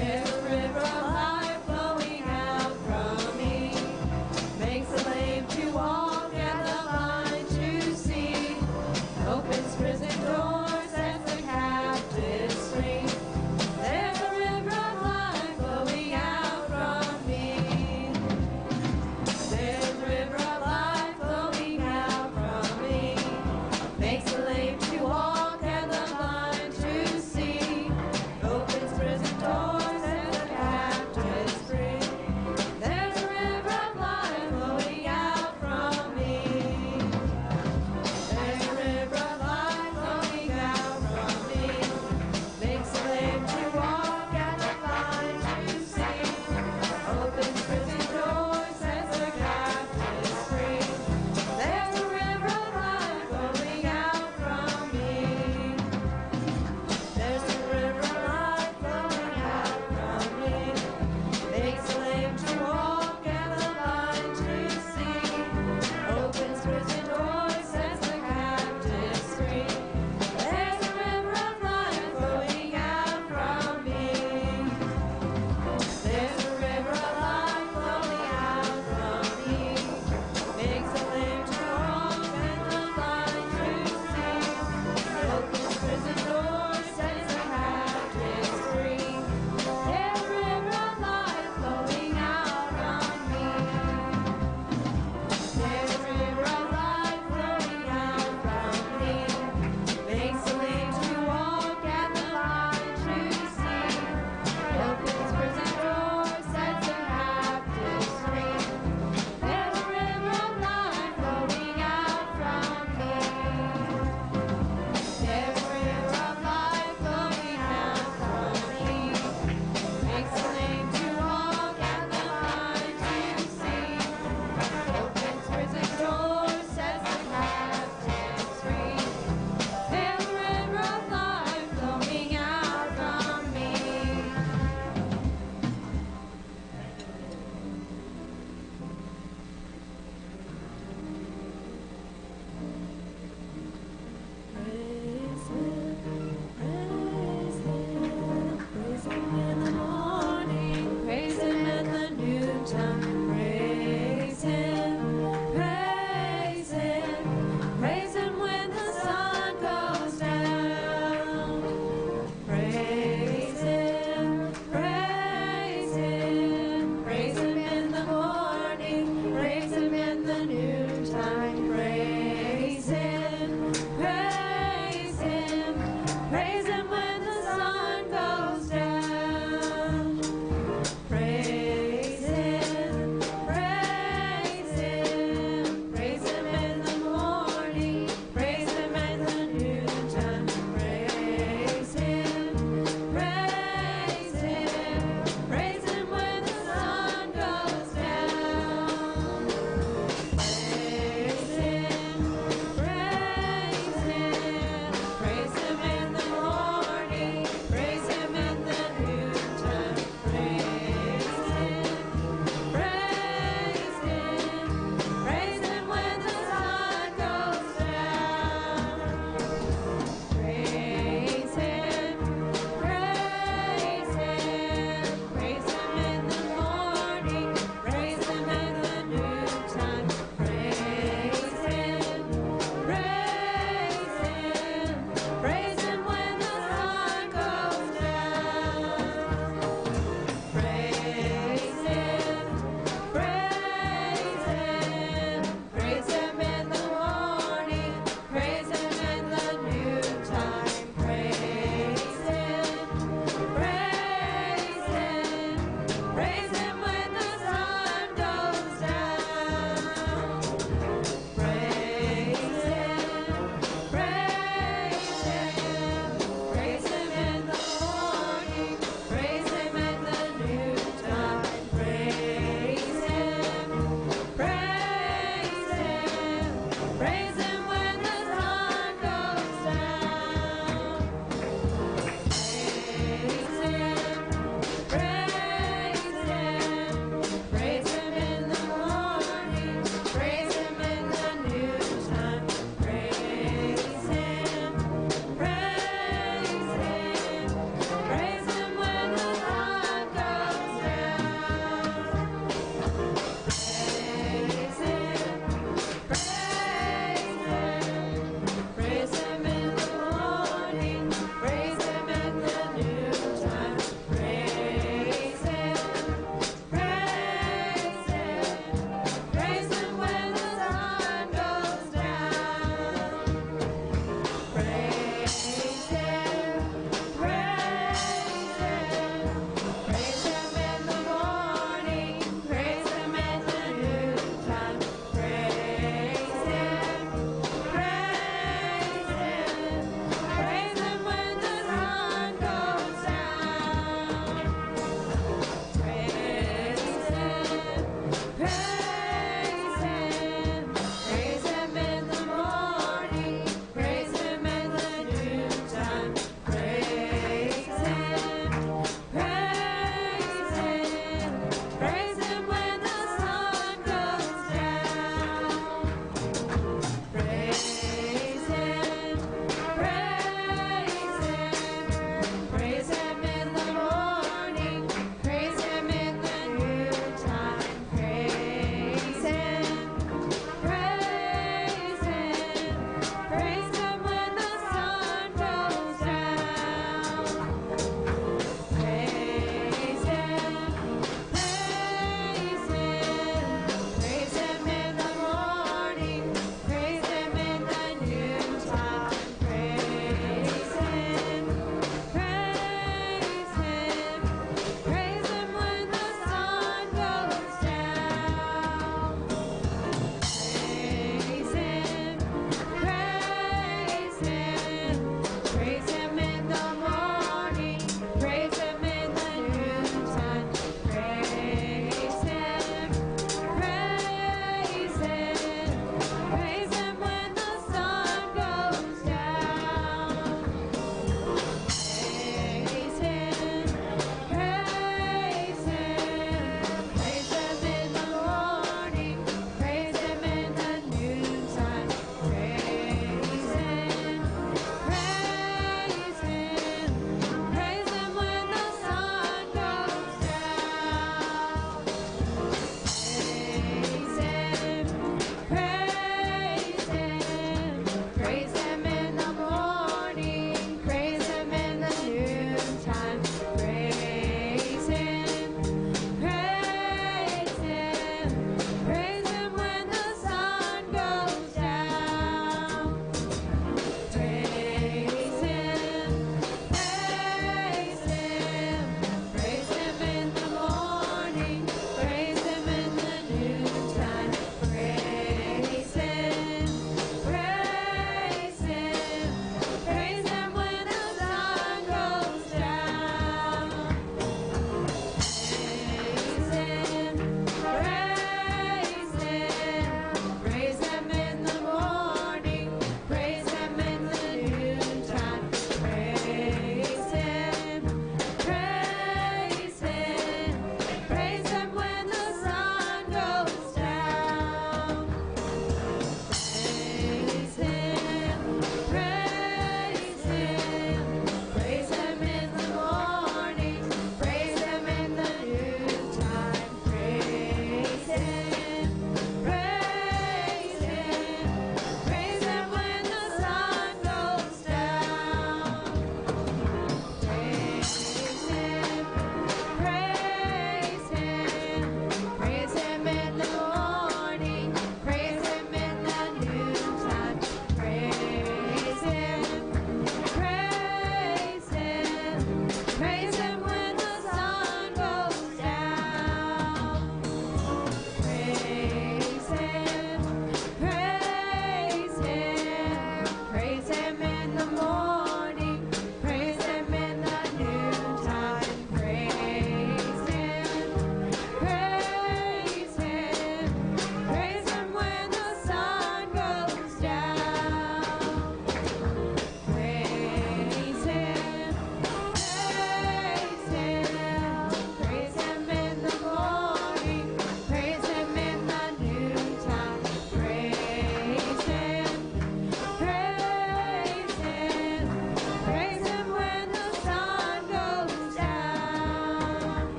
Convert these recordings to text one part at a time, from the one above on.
There's a river of life flowing out from me, makes the lame to walk and the blind to see, opens prison doors, sets the captives free. There's a river of life flowing out from me. There's a river of life flowing out from me, makes the lame to walk and the blind to see, opens prison doors and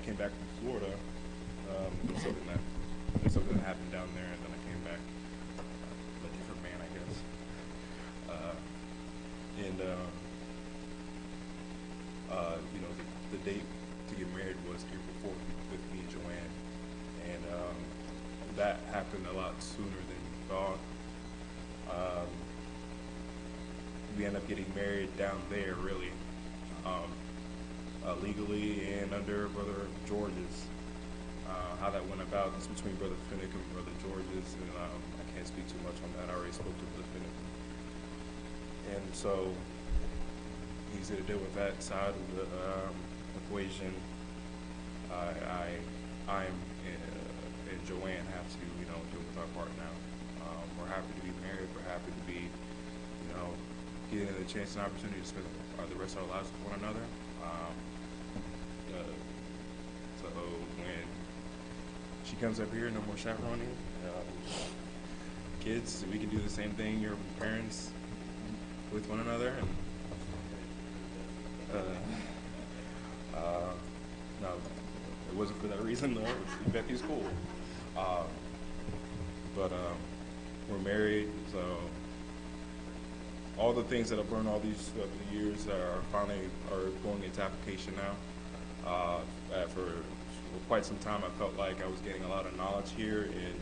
came back from Florida. There was something that happened down there, and then I came back a different man, I guess. You know, the date to get married was April 4th with me and Joanne, and that happened a lot sooner than we thought. We ended up getting married down there, really, legally and under Brother George's. How that went about is between Brother Finnick and Brother George's, and I can't speak too much on that. I already spoke to Brother Finnick. And so he's going to deal with that side of the equation. I and Joanne have to, you know, deal with our part now. We're happy to be married. We're happy to be, you know, getting the chance and opportunity to spend the rest of our lives with one another. So when she comes up here, no more chaperoning. Kids, we can do the same thing, your parents with one another. No, it wasn't for that reason, though. Becky's cool. But we're married, so all the things that I've learned all these years are going into application now. For quite some time, I felt like I was getting a lot of knowledge here and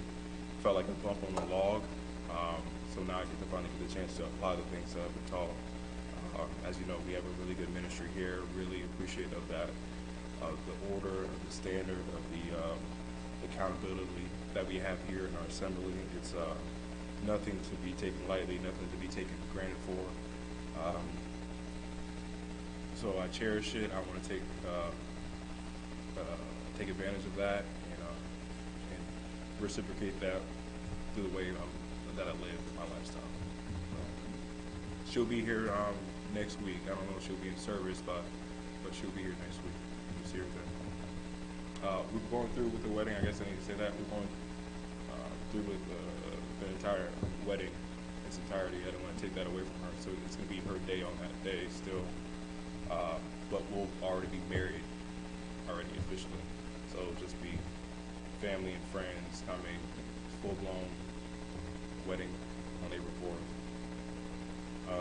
felt like a bump on the log. So now I get to finally get the chance to apply the things that I've been taught. As you know, we have a really good ministry here. Really appreciate of that, of the order, of the standard, of the accountability that we have here in our assembly. It's nothing to be taken lightly, nothing to be taken for granted for. So I cherish it. I want to take advantage of that, and reciprocate that through the way that I live my lifestyle. She'll be here next week. I don't know if she'll be in service, but she'll be here next week. We'll see her then. We're going through with the wedding. I guess I need to say that. We're going through with the entire wedding in its entirety. I don't want to take that away from her. So it's going to be her day on that day still. But we'll already be married already officially. So it'll just be family and friends coming, full-blown wedding on April 4th. I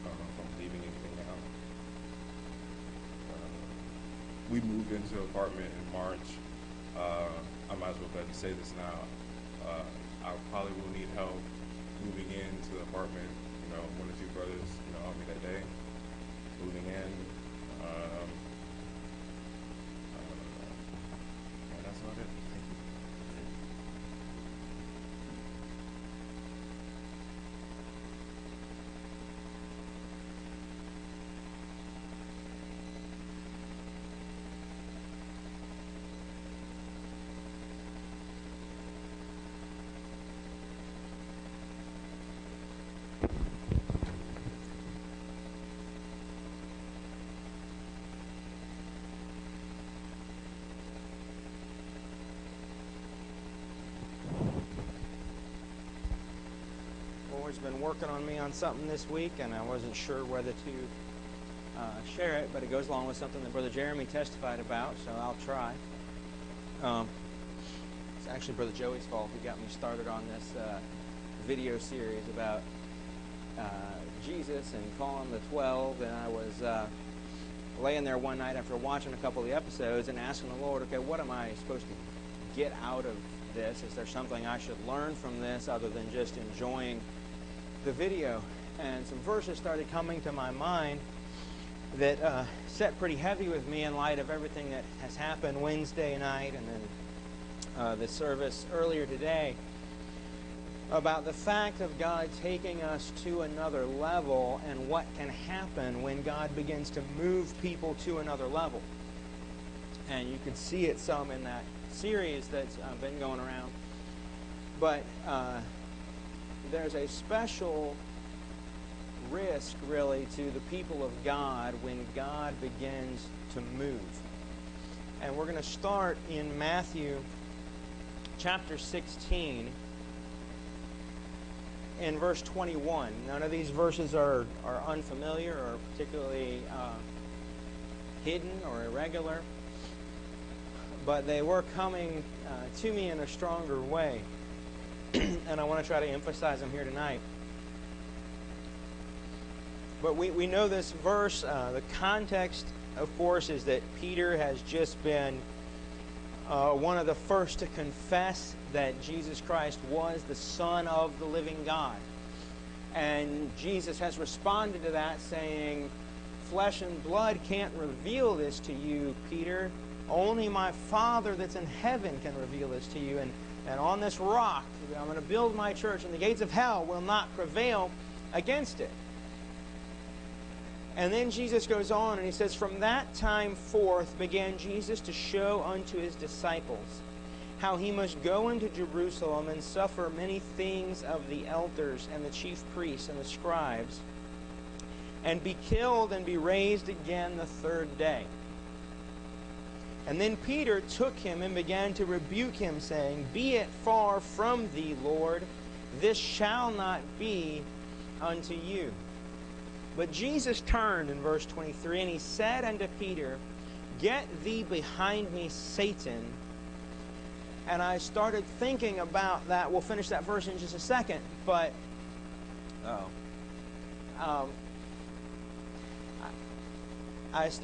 don't know if I'm leaving anything out. We moved into an apartment in March. I might as well go ahead and say this now. I probably will need help moving into the apartment. You know, one or two brothers, helped me that day. Moving in. And that's about it. Thank you. Lord's been working on me on something this week, and I wasn't sure whether to share it, but it goes along with something that Brother Jeremy testified about, so I'll try. It's actually Brother Joey's fault. He got me started on this video series about Jesus and calling the 12, and I was laying there one night after watching a couple of the episodes and asking the Lord, okay, what am I supposed to get out of this? Is there something I should learn from this other than just enjoying the video? And some verses started coming to my mind that set pretty heavy with me in light of everything that has happened Wednesday night and then the service earlier today, about the fact of God taking us to another level and what can happen when God begins to move people to another level. And you can see it some in that series that's been going around. But there's a special risk, really, to the people of God when God begins to move. And we're going to start in Matthew chapter 16 in verse 21. None of these verses are unfamiliar or particularly hidden or irregular, but they were coming to me in a stronger way. And I want to try to emphasize them here tonight. But we know this verse, the context, of course, is that Peter has just been one of the first to confess that Jesus Christ was the Son of the living God. And Jesus has responded to that saying, flesh and blood can't reveal this to you, Peter. Only my Father that's in heaven can reveal this to you. And on this rock, I'm going to build my church, and the gates of hell will not prevail against it. And then Jesus goes on and he says, from that time forth began Jesus to show unto his disciples how he must go into Jerusalem and suffer many things of the elders and the chief priests and the scribes, and be killed and be raised again the third day. And then Peter took him and began to rebuke him, saying, be it far from thee, Lord, this shall not be unto you. But Jesus turned in verse 23, and he said unto Peter, get thee behind me, Satan. And I started thinking about that. We'll finish that verse in just a second. But I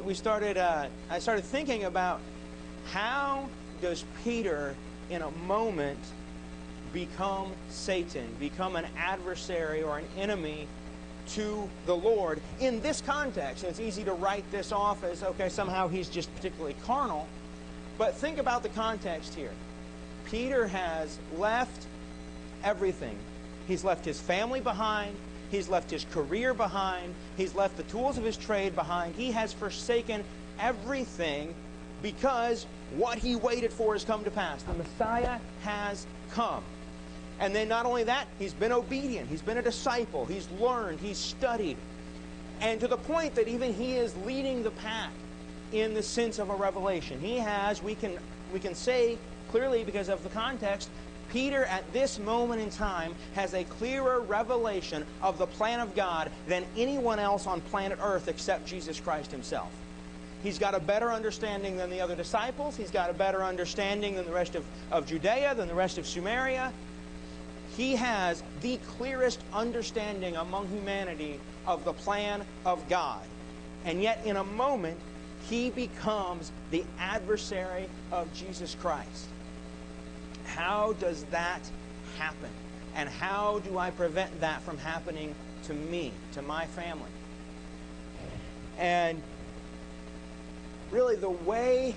started thinking about how does Peter in a moment become Satan, become an adversary or an enemy to the Lord in this context. And it's easy to write this off as, okay, somehow he's just particularly carnal. But think about the context here. Peter has left everything. He's left his family behind. He's left his career behind. He's left the tools of his trade behind. He has forsaken everything because what he waited for has come to pass. The Messiah has come. And then not only that, he's been obedient. He's been a disciple. He's learned. He's studied. And to the point that even he is leading the pack in the sense of a revelation. He has, we can say clearly because of the context, Peter at this moment in time has a clearer revelation of the plan of God than anyone else on planet Earth except Jesus Christ himself. He's got a better understanding than the other disciples. He's got a better understanding than the rest of Judea, than the rest of Samaria. He has the clearest understanding among humanity of the plan of God. And yet in a moment, he becomes the adversary of Jesus Christ. How does that happen? And how do I prevent that from happening to me, to my family? And really the way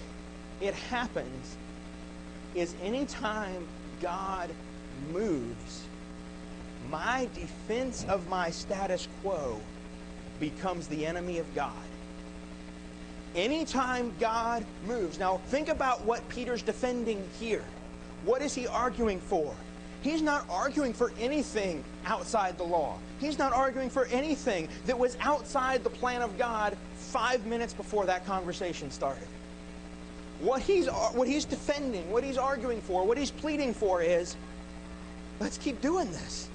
it happens is anytime God moves, my defense of my status quo becomes the enemy of God. Anytime God moves. Now think about what Peter's defending here. What is he arguing for? He's not arguing for anything outside the law. He's not arguing for anything that was outside the plan of God 5 minutes before that conversation started. What he's defending, what he's arguing for, what he's pleading for is, let's keep doing this.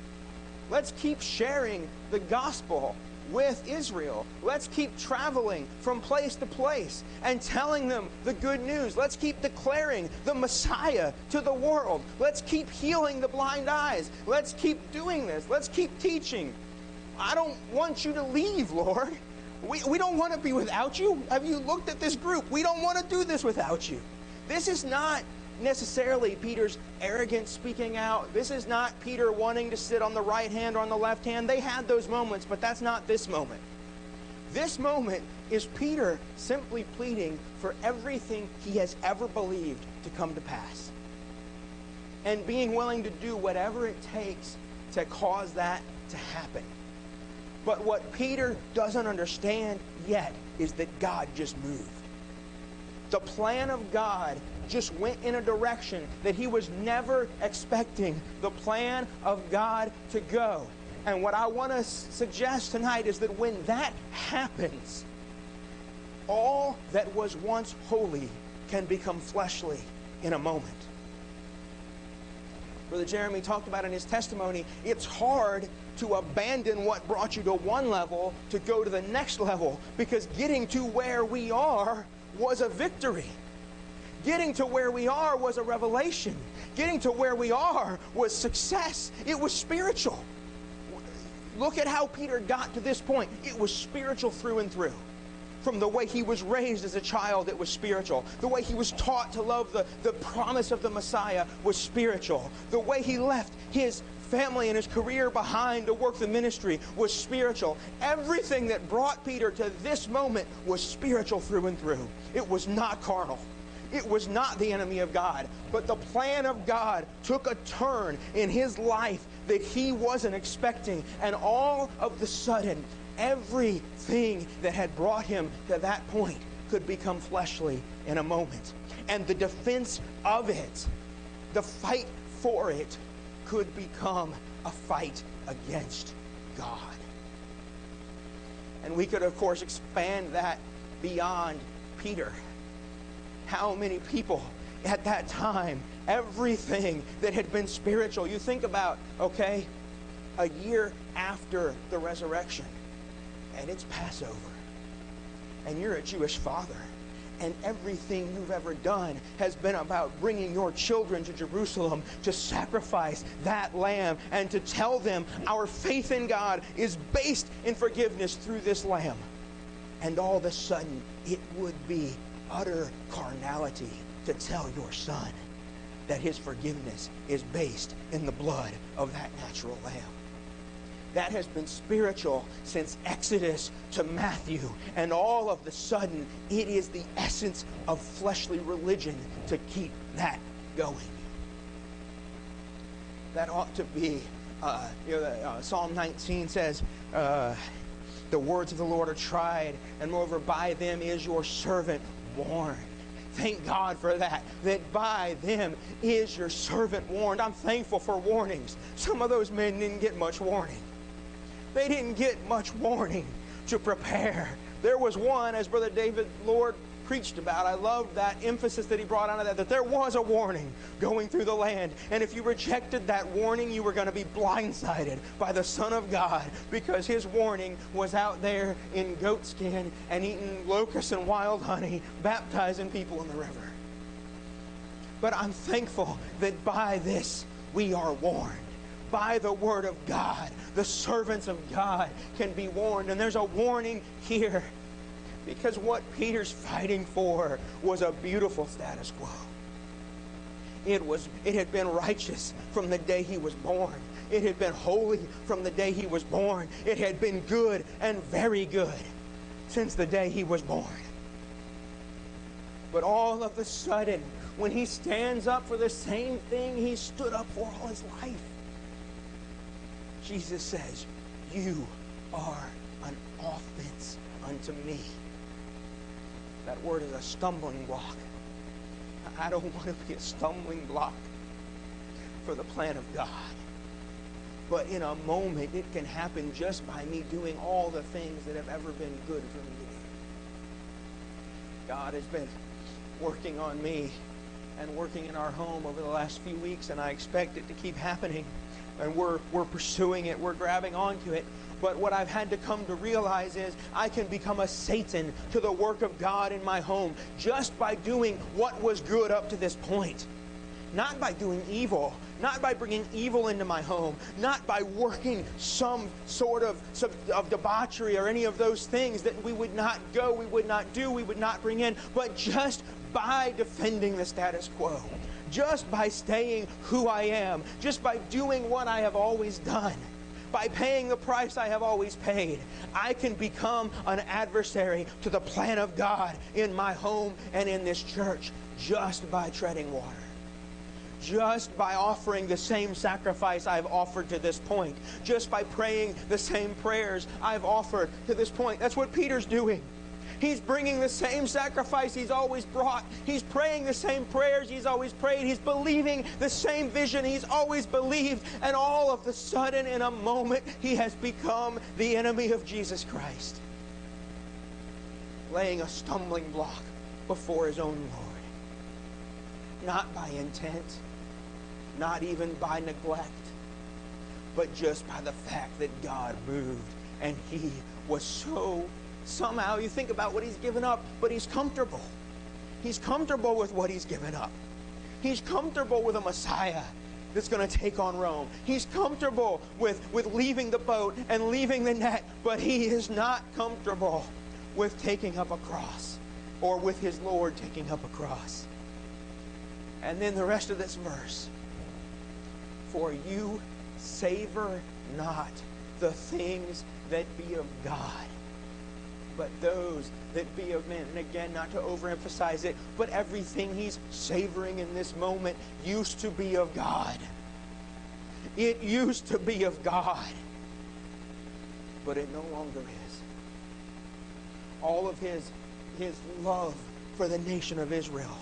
Let's keep sharing the gospel with Israel. Let's keep traveling from place to place and telling them the good news. Let's keep declaring the Messiah to the world. Let's keep healing the blind eyes. Let's keep doing this. Let's keep teaching. I don't want you to leave, Lord. We don't want to be without you. Have you looked at this group? We don't want to do this without you. This is not necessarily Peter's arrogance speaking out. This is not Peter wanting to sit on the right hand or on the left hand. They had those moments, but that's not this moment. This moment is Peter simply pleading for everything he has ever believed to come to pass, and being willing to do whatever it takes to cause that to happen. But what Peter doesn't understand yet is that God just moved. The plan of God just went in a direction that he was never expecting the plan of God to go. And what I want to suggest tonight is that when that happens, all that was once holy can become fleshly in a moment. Brother Jeremy talked about in his testimony, it's hard to abandon what brought you to one level to go to the next level, because getting to where we are was a victory. Getting to where we are was a revelation. Getting to where we are was success. It was spiritual. Look at how Peter got to this point. It was spiritual through and through. From the way he was raised as a child, it was spiritual. The way he was taught to love the promise of the Messiah was spiritual. The way he left his family and his career behind to work the ministry was spiritual. Everything that brought Peter to this moment was spiritual through and through. It was not carnal. It was not the enemy of God. But the plan of God took a turn in his life that he wasn't expecting. And all of the sudden, everything that had brought him to that point could become fleshly in a moment. And the defense of it, the fight for it, could become a fight against God. And we could, of course, expand that beyond Peter. How many people at that time, everything that had been spiritual, you think about, okay, a year after the resurrection, and it's Passover, and you're a Jewish father, and everything you've ever done has been about bringing your children to Jerusalem to sacrifice that lamb and to tell them our faith in God is based in forgiveness through this lamb. And all of a sudden, it would be utter carnality to tell your son that his forgiveness is based in the blood of that natural lamb. That has been spiritual since Exodus to Matthew. And all of the sudden, it is the essence of fleshly religion to keep that going. That ought to be, Psalm 19 says, the words of the Lord are tried, and moreover by them is your servant warned. Thank God for that by them is your servant warned. I'm thankful for warnings. Some of those men didn't get much warning. They didn't get much warning to prepare. There was one, as Brother David Lord preached about. I loved that emphasis that he brought out of that there was a warning going through the land. And if you rejected that warning, you were going to be blindsided by the Son of God, because his warning was out there in goatskin and eating locusts and wild honey, baptizing people in the river. But I'm thankful that by this we are warned. By the word of God, the servants of God can be warned. And there's a warning here, because what Peter's fighting for was a beautiful status quo. It had been righteous from the day he was born. It had been holy from the day he was born. It had been good and very good since the day he was born. But all of a sudden, when he stands up for the same thing he stood up for all his life, Jesus says, you are an offense unto me. That word is a stumbling block. I don't want to be a stumbling block for the plan of God. But in a moment, it can happen just by me doing all the things that have ever been good for me to do. God has been working on me and working in our home over the last few weeks, and I expect it to keep happening. And we're pursuing it. We're grabbing onto it. But what I've had to come to realize is I can become a Satan to the work of God in my home just by doing what was good up to this point. Not by doing evil. Not by bringing evil into my home. Not by working some sort of debauchery or any of those things that we would not go, we would not do, we would not bring in. But just by defending the status quo. Just by staying who I am, just by doing what I have always done, by paying the price I have always paid, I can become an adversary to the plan of God in my home and in this church just by treading water. Just by offering the same sacrifice I've offered to this point. Just by praying the same prayers I've offered to this point. That's what Peter's doing. He's bringing the same sacrifice he's always brought. He's praying the same prayers he's always prayed. He's believing the same vision he's always believed. And all of a sudden, in a moment, he has become the enemy of Jesus Christ. Laying a stumbling block before his own Lord. Not by intent. not even by neglect, but just by the fact that God moved. And he was somehow, you think about what he's given up, but he's comfortable. He's comfortable with what he's given up. He's comfortable with a Messiah that's going to take on Rome. He's comfortable with leaving the boat and leaving the net, but he is not comfortable with taking up a cross, or with his Lord taking up a cross. And then the rest of this verse, for you savor not the things that be of God, but those that be of men. And again, not to overemphasize it, but everything he's savoring in this moment used to be of God. It used to be of God, but it no longer is. All of his love for the nation of Israel.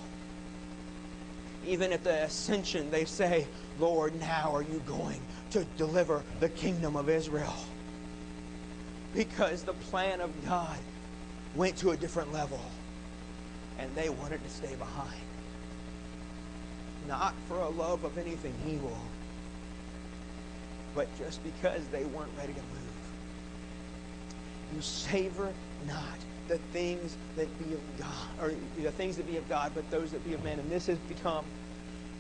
Even at the ascension, they say, Lord, now are you going to deliver the kingdom of Israel? Because the plan of God went to a different level, and they wanted to stay behind. Not for a love of anything evil, but just because they weren't ready to move. You savor not the things that be of God, or the things that be of God, but those that be of men. And this has become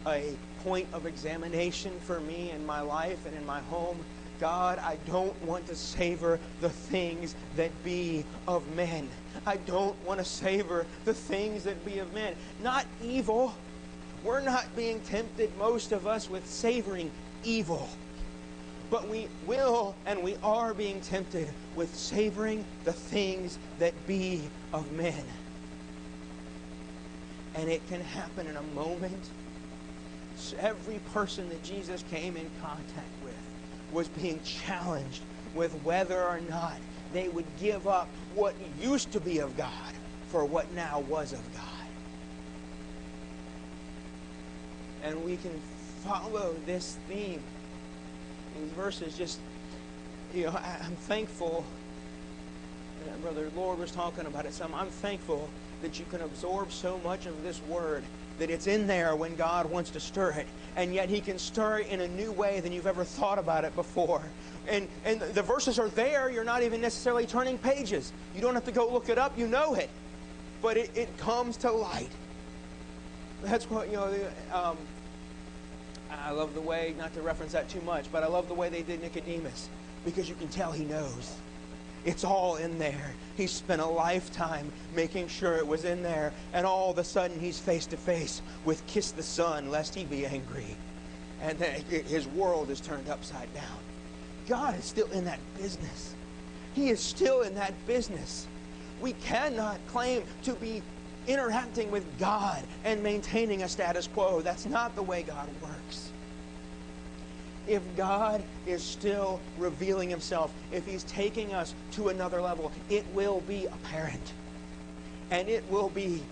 a point of examination for me in my life and in my home. God, I don't want to savor the things that be of men. I don't want to savor the things that be of men. Not evil. We're not being tempted, most of us, with savoring evil. But we will and we are being tempted with savoring the things that be of men. And it can happen in a moment. Every person that Jesus came in contact with was being challenged with whether or not they would give up what used to be of God for what now was of God. And we can follow this theme. These verses just, I'm thankful, Brother Lord was talking about it some, I'm thankful that you can absorb so much of this word, that it's in there when God wants to stir it, and yet he can stir it in a new way than you've ever thought about it before. And the verses are there, you're not even necessarily turning pages. You don't have to go look it up, you know it. But it comes to light. That's what, I love the way, not to reference that too much, but I love the way they did Nicodemus, because you can tell he knows. It's all in there. He spent a lifetime making sure it was in there, and all of a sudden he's face to face with kiss the Son lest he be angry. And then his world is turned upside down. God is still in that business. He is still in that business. We cannot claim to be interacting with God and maintaining a status quo. That's not the way God works. If God is still revealing himself, if he's taking us to another level, it will be apparent. And it will be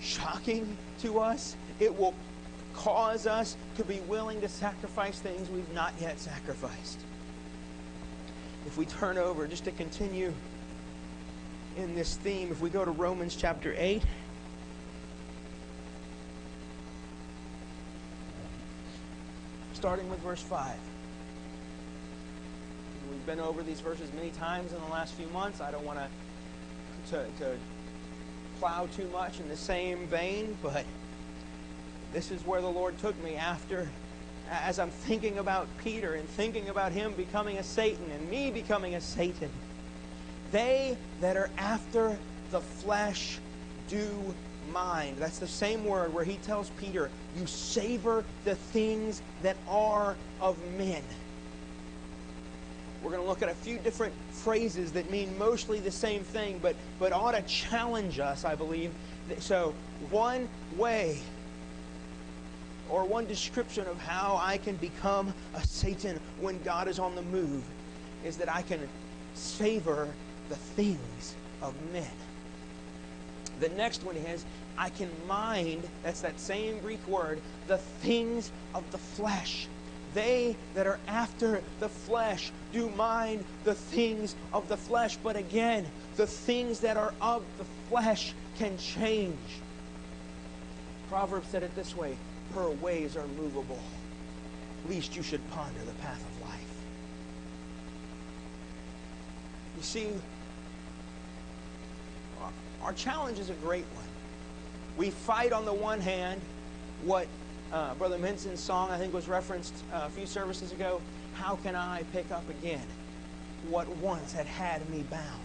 shocking to us. It will cause us to be willing to sacrifice things we've not yet sacrificed. If we turn over, just to continue in this theme, if we go to Romans chapter 8, starting with verse 5. We've been over these verses many times in the last few months. I don't want to plow too much in the same vein, but this is where the Lord took me as I'm thinking about Peter and thinking about him becoming a Satan and me becoming a Satan. They that are after the flesh do mind. That's the same word where he tells Peter, you savor the things that are of men. We're going to look at a few different phrases that mean mostly the same thing, but ought to challenge us, I believe. So one way or one description of how I can become a Satan when God is on the move is that I can savor the things of men. The next one is, I can mind, that's that same Greek word, the things of the flesh. They that are after the flesh do mind the things of the flesh. But again, the things that are of the flesh can change. Proverbs said it this way, her ways are movable. least you should ponder the path of life. You see, our challenge is a great one. We fight on the one hand what Brother Minson's song, I think, was referenced a few services ago. How can I pick up again what once had me bound?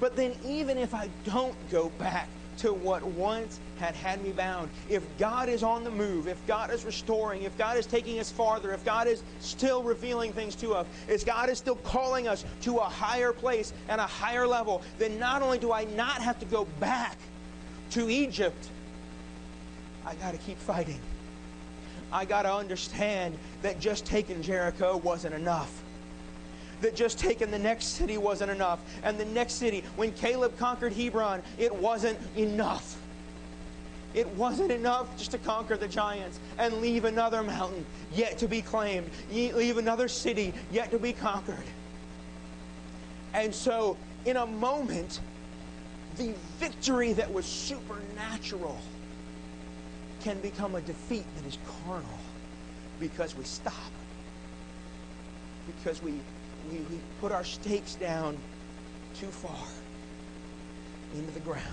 But then even if I don't go back to what once had me bound, if God is on the move, if God is restoring, if God is taking us farther, if God is still revealing things to us, if God is still calling us to a higher place and a higher level, then not only do I not have to go back to Egypt, I got to keep fighting. I got to understand that just taking Jericho wasn't enough. That just taking the next city wasn't enough. And the next city, when Caleb conquered Hebron, it wasn't enough. It wasn't enough just to conquer the giants and leave another mountain yet to be claimed. Leave another city yet to be conquered. And so, in a moment, the victory that was supernatural can become a defeat that is carnal because we stop. Because we put our stakes down too far into the ground.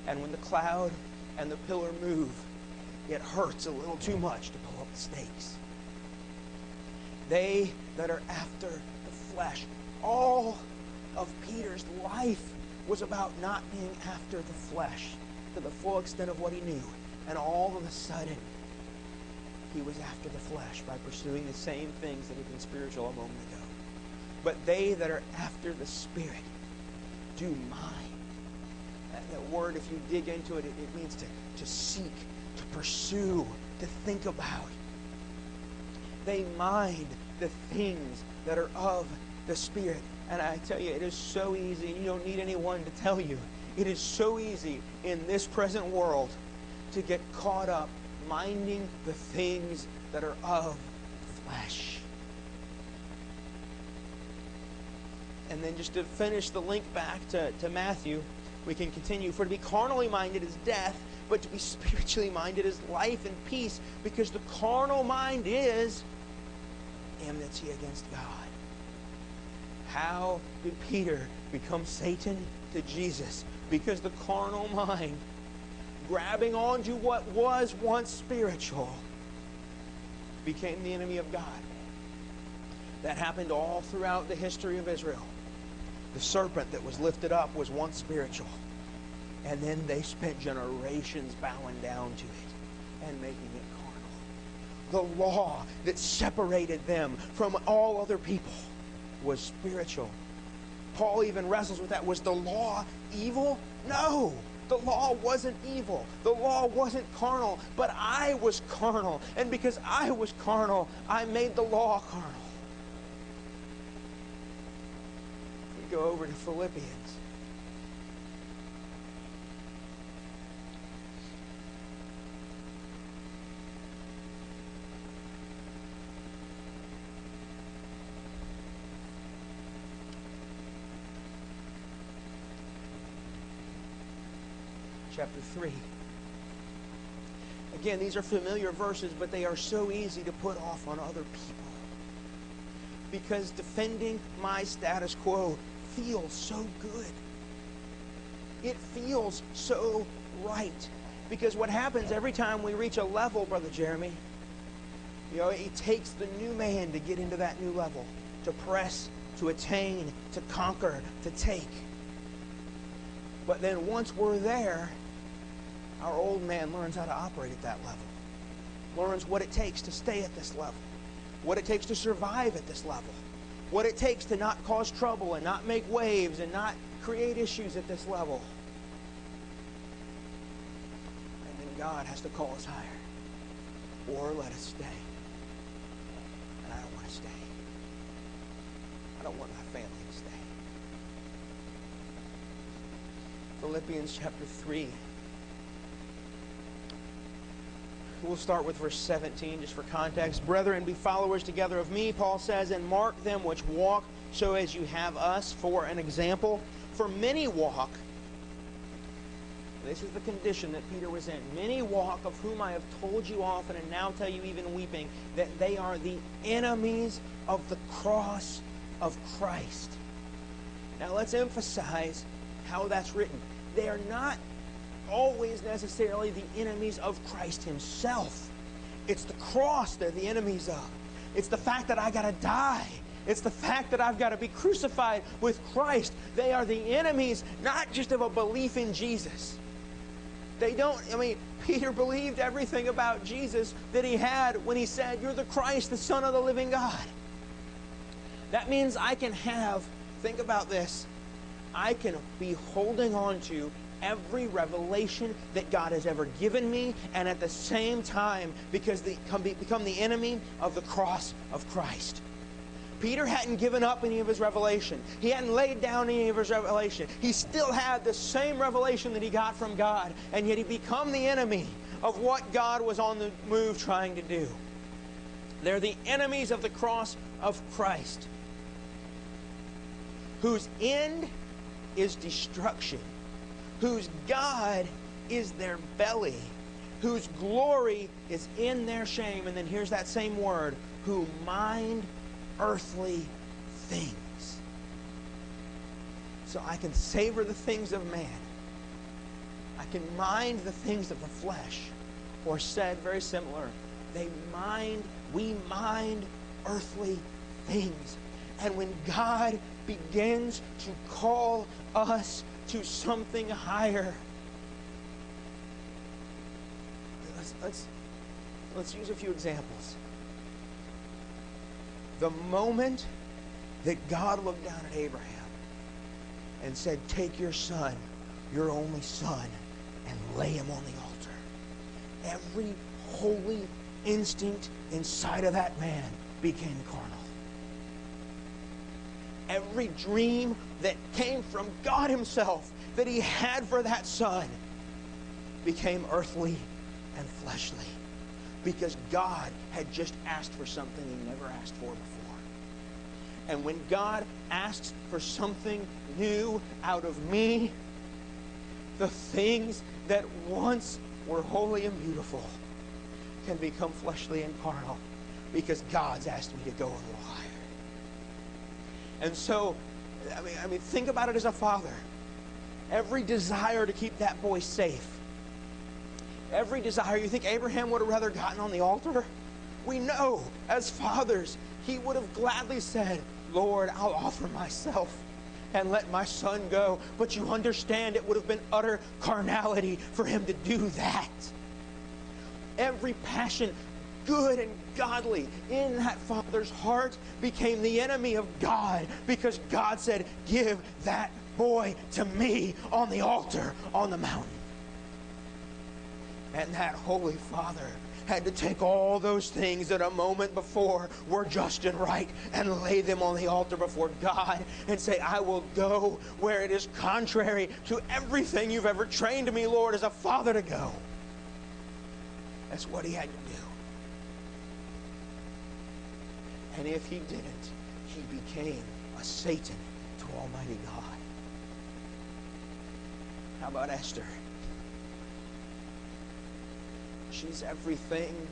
And when the cloud and the pillar move, it hurts a little too much to pull up the stakes. They that are after the flesh. All of Peter's life was about not being after the flesh to the full extent of what he knew. And all of a sudden, he was after the flesh by pursuing the same things that had been spiritual a moment ago. But they that are after the Spirit do mind. That word, if you dig into it, it means to seek, to pursue, to think about. They mind the things that are of the Spirit. And I tell you, it is so easy. You don't need anyone to tell you. It is so easy in this present world to get caught up minding the things that are of the flesh. And then just to finish the link back to Matthew, we can continue. For to be carnally minded is death, but to be spiritually minded is life and peace, because the carnal mind is enmity against God. How did Peter become Satan to Jesus? Because the carnal mind, grabbing onto what was once spiritual, became the enemy of God. That happened all throughout the history of Israel. The serpent that was lifted up was once spiritual. And then they spent generations bowing down to it and making it carnal. The law that separated them from all other people was spiritual. Paul even wrestles with that. Was the law evil? No. The law wasn't evil. The law wasn't carnal. But I was carnal. And because I was carnal, I made the law carnal. If we go over to Philippians. Chapter 3. Again, these are familiar verses, but they are so easy to put off on other people. Because defending my status quo feels so good. It feels so right. Because what happens every time we reach a level, Brother Jeremy, it takes the new man to get into that new level. To press, to attain, to conquer, to take. But then once we're there, our old man learns how to operate at that level. Learns what it takes to stay at this level. What it takes to survive at this level. What it takes to not cause trouble and not make waves and not create issues at this level. And then God has to call us higher. Or let us stay. And I don't want to stay. I don't want my family to stay. Philippians chapter 3. We'll start with verse 17 just for context. Brethren, be followers together of me, Paul says, and mark them which walk so as you have us for an example. For many walk, This is the condition that Peter was in. Many walk, of whom I have told you often, and now tell you even weeping, that they are the enemies of the cross of Christ. Now let's emphasize how that's written. They are not always necessarily the enemies of Christ himself. It's the cross they're the enemies of. It's the fact that I got to die. It's the fact that I've got to be crucified with Christ. They are the enemies, not just of a belief in Jesus. They don't, Peter believed everything about Jesus that he had when he said, "You're the Christ, the Son of the living God." That means I can have, think about this, I can be holding on to every revelation that God has ever given me, and at the same time because they become the enemy of the cross of Christ. Peter hadn't given up any of his revelation. He hadn't laid down any of his revelation. He still had the same revelation that he got from God, and yet he become the enemy of what God was on the move trying to do. They're the enemies of the cross of Christ, whose end is destruction, whose God is their belly, whose glory is in their shame. And then here's that same word, who mind earthly things. So I can savor the things of man. I can mind the things of the flesh. Or said very similar, we mind earthly things. And when God begins to call us to something higher, let's use a few examples. The moment that God looked down at Abraham and said, "Take your son, your only son, and lay him on the altar," every holy instinct inside of that man became carnal. Every dream that came from God himself that he had for that son became earthly and fleshly, because God had just asked for something he never asked for before. And when God asks for something new out of me, the things that once were holy and beautiful can become fleshly and carnal, because God's asked me to go a little higher. And so, think about it as a father. Every desire to keep that boy safe, every desire, you think Abraham would have rather gotten on the altar? We know, as fathers, he would have gladly said, "Lord, I'll offer myself and let my son go." But you understand, it would have been utter carnality for him to do that. Every passion, good and godly, in that father's heart became the enemy of God, because God said, "Give that boy to me on the altar on the mountain." And that holy father had to take all those things that a moment before were just and right and lay them on the altar before God and say, "I will go where it is contrary to everything you've ever trained me, Lord, as a father to go." That's what he had to do. And if he didn't, he became a Satan to Almighty God. How about Esther? She's everything,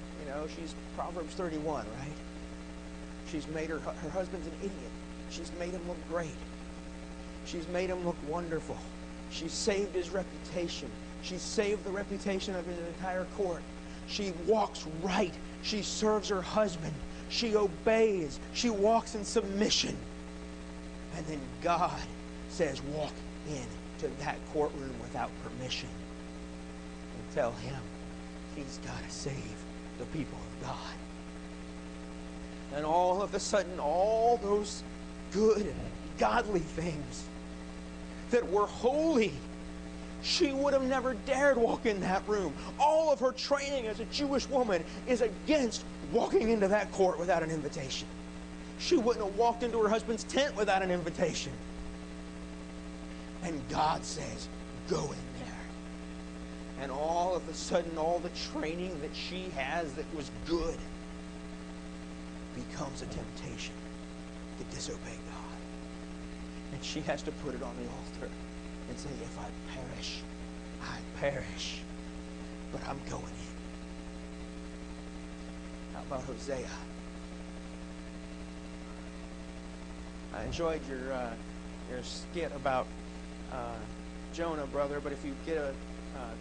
she's Proverbs 31, right? She's made her husband's an idiot. She's made him look great. She's made him look wonderful. She saved his reputation. She saved the reputation of his entire court. She walks right. She serves her husband. She obeys. She walks in submission. And then God says, "Walk into that courtroom without permission and tell him he's got to save the people of God." And all of a sudden, all those good, godly things that were holy, she would have never dared walk in that room. All of her training as a Jewish woman is against walking into that court without an invitation. She wouldn't have walked into her husband's tent without an invitation. And God says, "Go in there." And all of a sudden, all the training that she has that was good becomes a temptation to disobey God. And she has to put it on the altar and say, "If I perish, I perish, but I'm going in. How about Hosea? I enjoyed your skit about Jonah, brother, but if you get a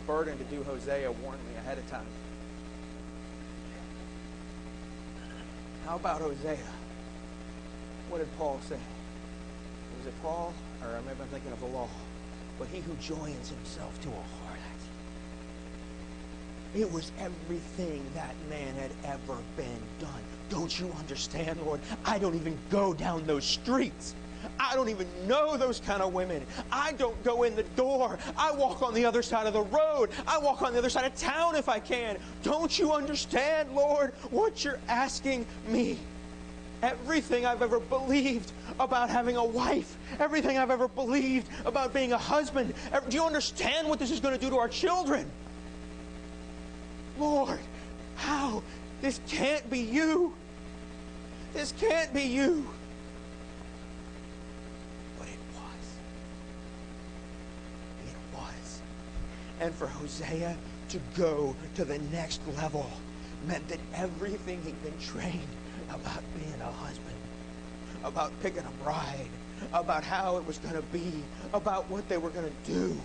burden to do Hosea, warn me ahead of time. How about Hosea? What did Paul say? Was it Paul? Or maybe I'm thinking of the law. But he who joins himself to a harlot. It was everything that man had ever been done. Don't you understand, Lord? I don't even go down those streets. I don't even know those kind of women. I don't go in the door. I walk on the other side of the road. I walk on the other side of town if I can. Don't you understand, Lord, what you're asking me? Everything I've ever believed about having a wife, everything I've ever believed about being a husband. Do you understand what this is going to do to our children? Lord, how? This can't be you. This can't be you. But it was. It was. And for Hosea to go to the next level meant that everything he'd been trained about being a husband, about picking a bride, about how it was going to be, about what they were going to do.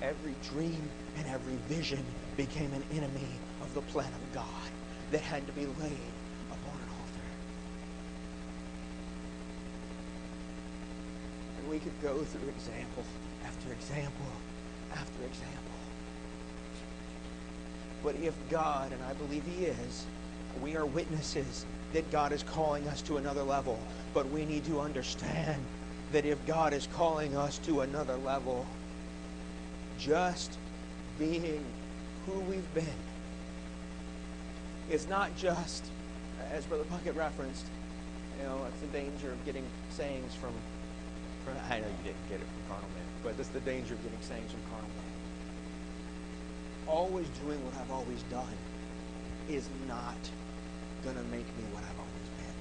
Every dream and every vision became an enemy of the plan of God that had to be laid upon an altar. And we could go through example after example after example. But if God, and I believe He is, we are witnesses that God is calling us to another level. But we need to understand that if God is calling us to another level, just being who we've been is not just, as Brother Puckett referenced, it's the danger of getting sayings from I know you didn't get it from carnal men, but that's the danger of getting sayings from carnal men. Always doing what I've always done is not going to make me what I've always been.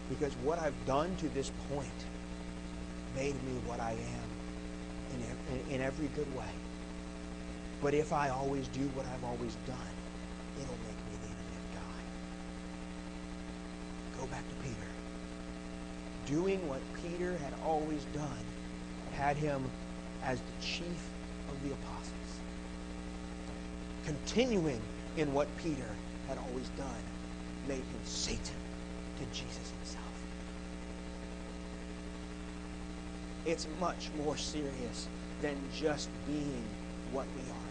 Because what I've done to this point made me what I am in every good way. But if I always do what I've always done, it'll make me the enemy of God. Go back to Peter. Doing what Peter had always done had him as the chief of the apostles. Continuing in what Peter had always done made him Satan to Jesus himself. It's much more serious than just being what we are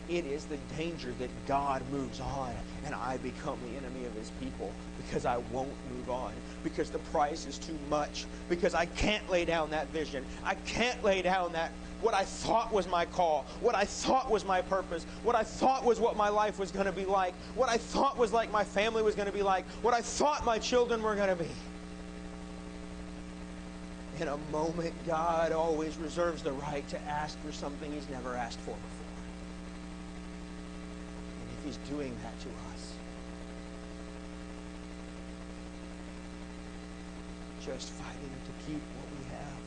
now. It is the danger that God moves on and I become the enemy of His people because I won't move on, because the price is too much, because I can't lay down that vision. I can't lay down that what I thought was my call, what I thought was my purpose, what I thought was what my life was going to be like, what I thought was like my family was going to be like, what I thought my children were going to be. In a moment, God always reserves the right to ask for something He's never asked for before. And if He's doing that to us, just fighting to keep what we have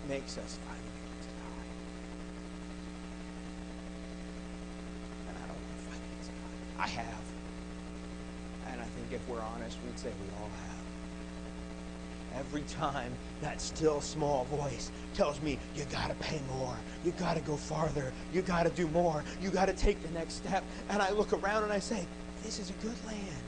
makes us fighting against God. And I don't want to fight against God. I have. And I think if we're honest, we'd say we all have. Every time that still small voice tells me, you got to pay more, you got to go farther, you got to do more, you got to take the next step. And I look around and I say, this is a good land.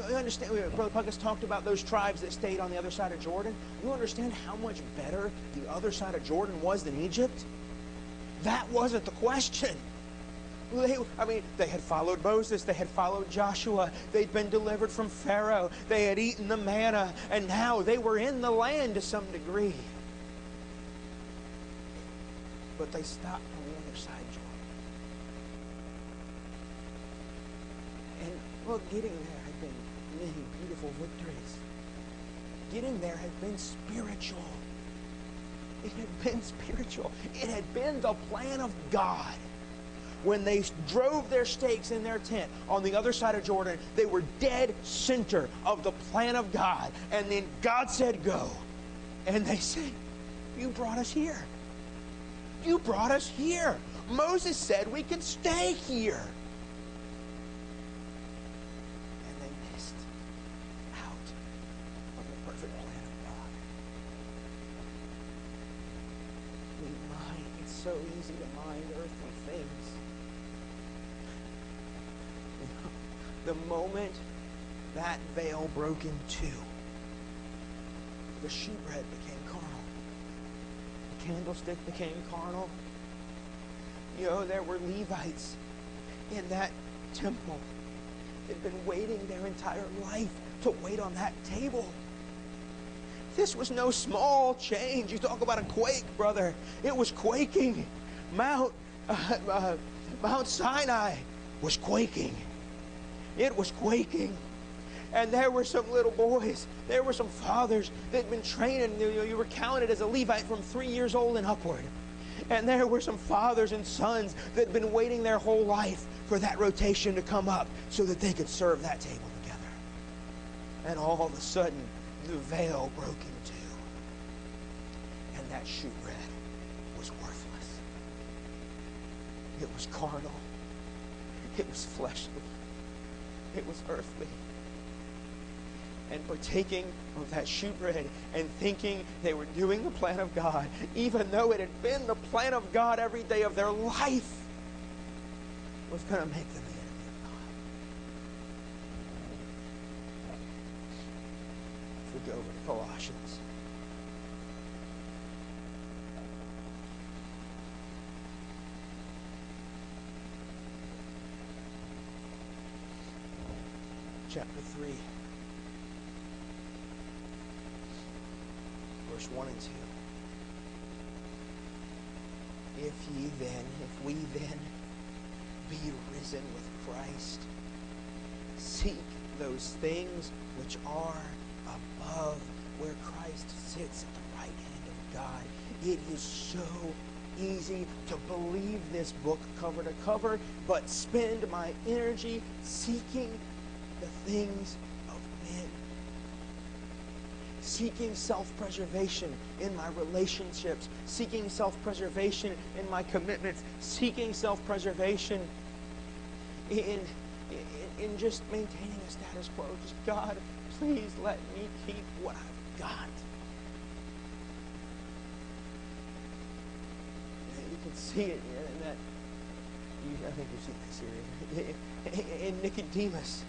You understand, Brother Puckett's talked about those tribes that stayed on the other side of Jordan. You understand how much better the other side of Jordan was than Egypt? That wasn't the question. They had followed Moses. They had followed Joshua. They'd been delivered from Pharaoh. They had eaten the manna. And now they were in the land to some degree. But they stopped on the other side of Jordan. And, well, getting there had been many beautiful victories. Getting there had been spiritual. It had been spiritual. It had been the plan of God. When they drove their stakes in their tent on the other side of Jordan, they were dead center of the plan of God. And then God said, go. And they say, you brought us here. You brought us here. Moses said we could stay here. And they missed out on the perfect plan of God. We mind, it's so easy to mind earthly things. The moment that veil broke in two, the shewbread became carnal. The candlestick became carnal. You know, there were Levites in that temple. They'd been waiting their entire life to wait on that table. This was no small change. You talk about a quake, brother. It was quaking. Mount Sinai was quaking. It was quaking. And there were some little boys. There were some fathers that had been training. You were counted as a Levite from 3 years old and upward. And there were some fathers and sons that had been waiting their whole life for that rotation to come up so that they could serve that table together. And all of a sudden, the veil broke in two. And that shewbread was worthless. It was carnal. It was fleshly. It was earthly. And partaking of that shewbread and thinking they were doing the plan of God, even though it had been the plan of God every day of their life, was going to make them the enemy of God. If we go over to Colossians. Chapter 3. Verse 1 and 2. If we then be risen with Christ, seek those things which are above, where Christ sits at the right hand of God. It is so easy to believe this book cover to cover, but spend my energy seeking the things of men. Seeking self-preservation in my relationships, seeking self-preservation in my commitments, seeking self-preservation in just maintaining a status quo. Just, God, please let me keep what I've got. And you can see it in that, I think you've seen that series, in Nicodemus,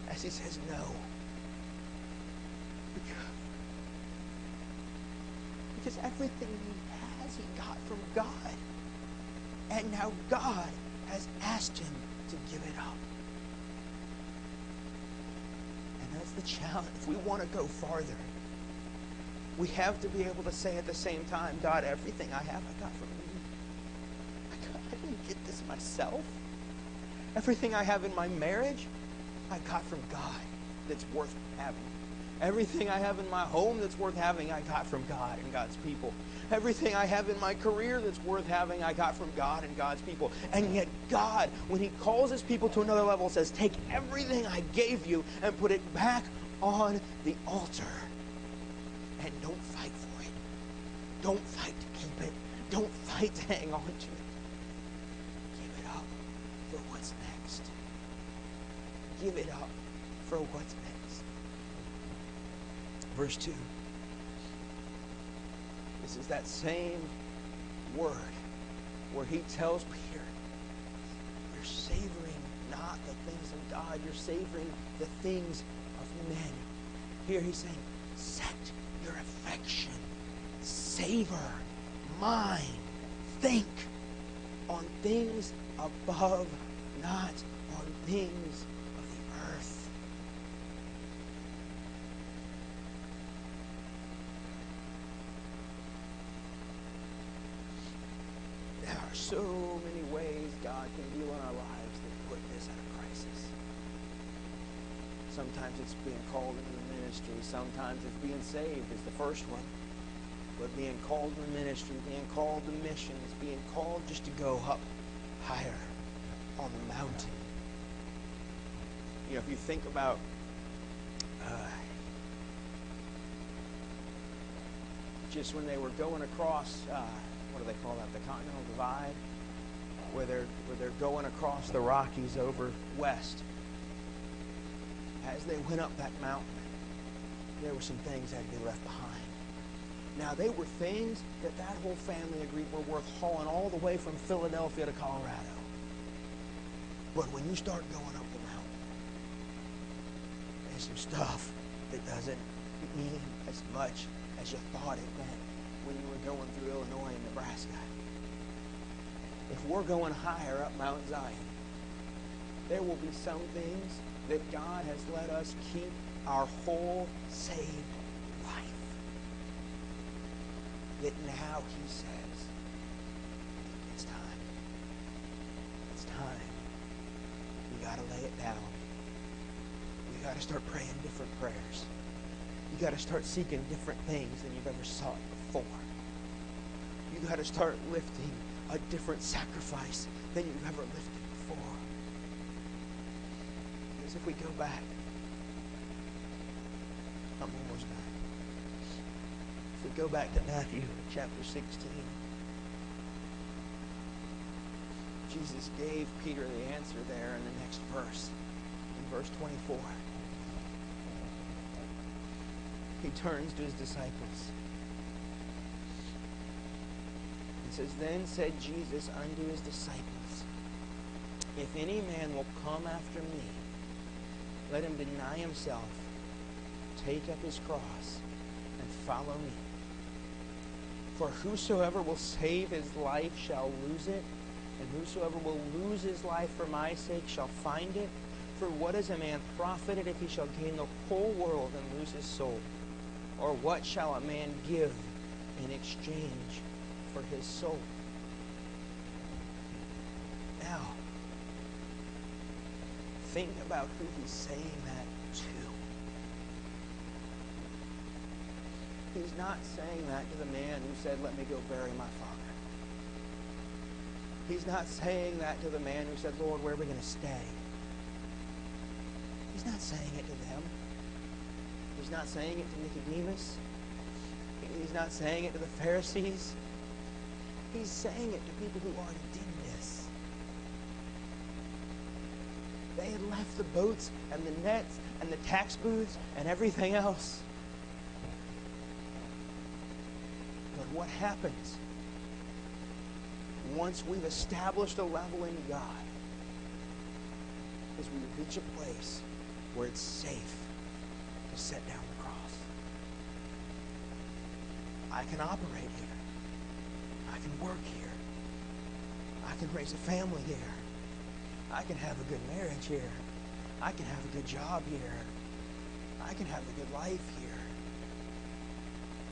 as he says no. Because everything he has, he got from God. And now God has asked him to give it up. And that's the challenge. If we want to go farther, we have to be able to say at the same time, God, everything I have, I got from you. I didn't get this myself. Everything I have in my marriage, I got from God that's worth having. Everything I have in my home that's worth having, I got from God and God's people. Everything I have in my career that's worth having, I got from God and God's people. And yet God, when he calls his people to another level, says, take everything I gave you and put it back on the altar. And don't fight for it. Don't fight to keep it. Don't fight to hang on to it. Give it up for what's next. Give it up for what's next. Verse 2. This is that same word where he tells Peter, you're savoring not the things of God, you're savoring the things of men. Here he's saying, set your affection, savor, mind, think on things above, not on things of the earth. There are so many ways God can deal in our lives that put this at a crisis. Sometimes it's being called into the ministry. Sometimes it's being saved is the first one. But being called to the ministry, being called to missions, being called just to go up higher on the mountain. You know, if you think about just when they were going across, what do they call that, the Continental Divide, where they're going across the Rockies over west. As they went up that mountain, there were some things that had to be left behind. Now, they were things that whole family agreed were worth hauling all the way from Philadelphia to Colorado. But when you start going up the mountain, there's some stuff that doesn't mean as much as you thought it meant when you were going through Illinois and Nebraska. If we're going higher up Mount Zion, there will be some things that God has let us keep our whole saved life. That now He says, it's time. It's time. You got to lay it down. You got to start praying different prayers. You got to start seeking different things than you've ever sought before. You got to start lifting a different sacrifice than you've ever lifted before. Because if we go back, I'm almost done. If we go back to Matthew chapter 16, Jesus gave Peter the answer there in the next verse, in verse 24. He turns to His disciples. He says, Then said Jesus unto His disciples, If any man will come after me, let him deny himself, take up his cross, and follow me. For whosoever will save his life shall lose it, and whosoever will lose his life for my sake shall find it. For what is a man profited if he shall gain the whole world and lose his soul? Or what shall a man give in exchange for his soul? Now, think about who He's saying that to. He's not saying that to the man who said, let me go bury my father. He's not saying that to the man who said, Lord, where are we going to stay? He's not saying it to them. He's not saying it to Nicodemus. He's not saying it to the Pharisees. He's saying it to people who already did this. They had left the boats and the nets and the tax booths and everything else. But what happens once we've established a level in God is we reach a place where it's safe to set down the cross. I can operate here. I can work here. I can raise a family here. I can have a good marriage here. I can have a good job here. I can have a good life here.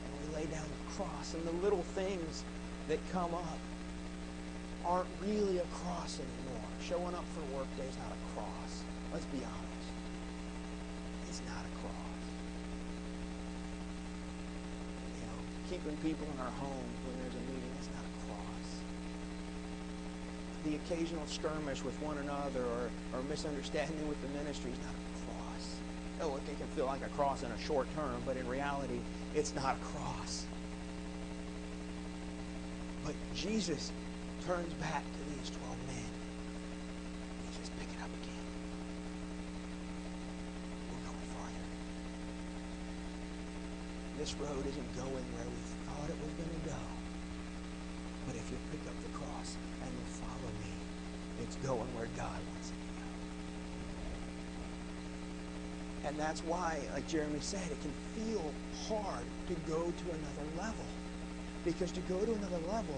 And we lay down the cross, and the little things that come up aren't really a cross anymore. Showing up for work day is not a cross. Let's be honest. It's not a cross. You know, keeping people in our home when there's a meeting is not a cross. The occasional skirmish with one another or misunderstanding with the ministry is not a cross. Oh, look, it can feel like a cross in a short term, but in reality, it's not a cross. But Jesus turns back to these 12 men. He says, pick it up again. We're going farther. This road isn't going where we thought it was going to go. But if you pick up the cross and you follow me, it's going where God wants it to go. And that's why, like Jeremy said, it can feel hard to go to another level. Because to go to another level,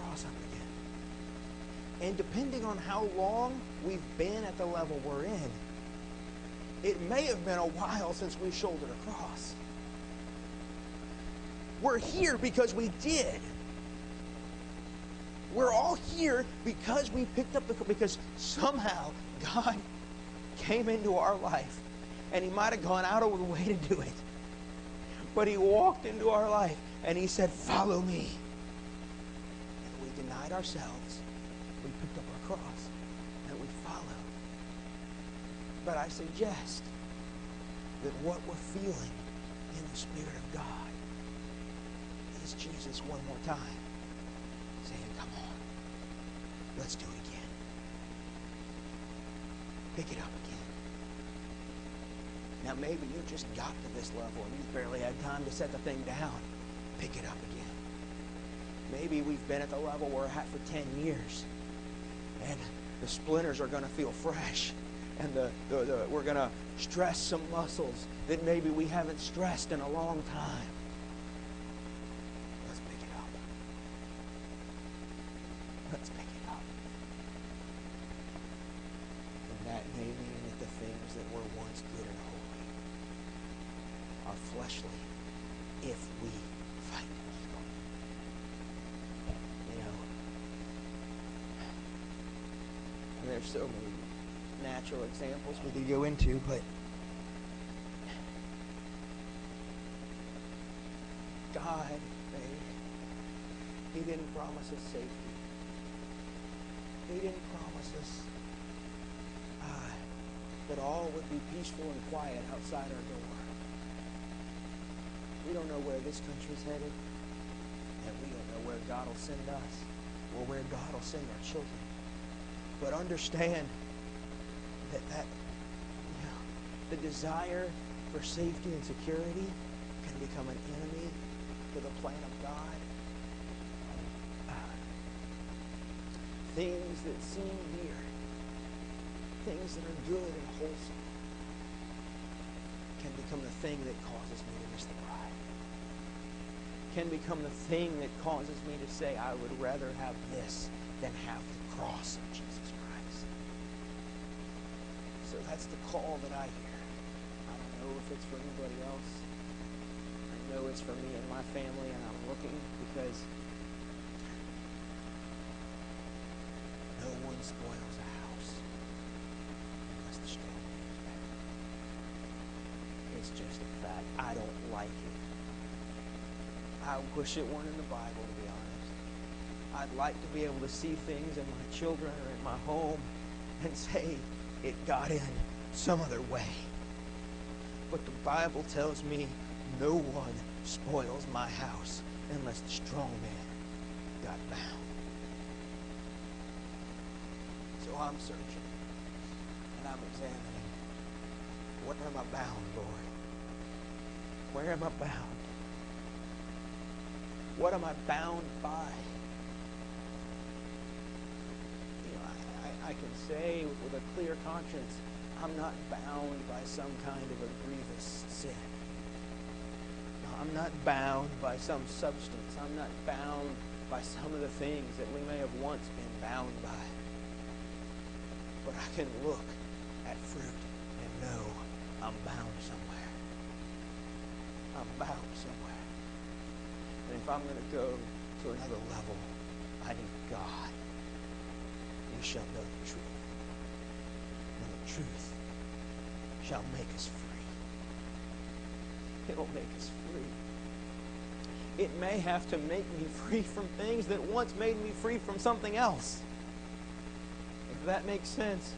up again. And depending on how long we've been at the level we're in, it may have been a while since we shouldered a cross. We're here because we did. We're all here because we picked up because somehow God came into our life, and He might have gone out of the way to do it, but He walked into our life and He said, follow me. Denied ourselves, we picked up our cross, and we followed. But I suggest that what we're feeling in the Spirit of God is Jesus one more time, saying, come on, let's do it again. Pick it up again. Now maybe you just got to this level and you barely had time to set the thing down. Pick it up again. Maybe we've been at the level we're at for 10 years. And the splinters are going to feel fresh. And we're going to stress some muscles that maybe we haven't stressed in a long time. Let's pick it up. Let's pick it up. And that may mean that the things that were once good and holy are fleshly if we fight to keep them. You know, and there's so many natural examples we could go into, but God, He didn't promise us safety. He didn't promise us that all would be peaceful and quiet outside our door. We don't know where this country's headed, and we don't know where God will send us or where God will send our children. But understand that the desire for safety and security can become an enemy to the plan of God. Things that seem dear, things that are good and wholesome, can become the thing that causes me to miss the bride. Can become the thing that causes me to say, I would rather have this than have the cross of Jesus Christ. So that's the call that I hear. I don't know if it's for anybody else. I know it's for me and my family, and I'm looking because no one spoils a house unless the strong man is back. It's just a fact. I don't like it. I wish it weren't in the Bible, to be honest. I'd like to be able to see things in my children or in my home and say it got in some other way. But the Bible tells me no one spoils my house unless the strong man got bound. So I'm searching and I'm examining. Where am I bound, Lord? Where am I bound? What am I bound by? You know, I can say with a clear conscience, I'm not bound by some kind of a grievous sin. No, I'm not bound by some substance. I'm not bound by some of the things that we may have once been bound by. But I can look at fruit and know I'm bound somewhere. I'm bound somewhere. And if I'm going to go to another level, I need God. We shall know the truth. And the truth shall make us free. It'll make us free. It may have to make me free from things that once made me free from something else. If that makes sense.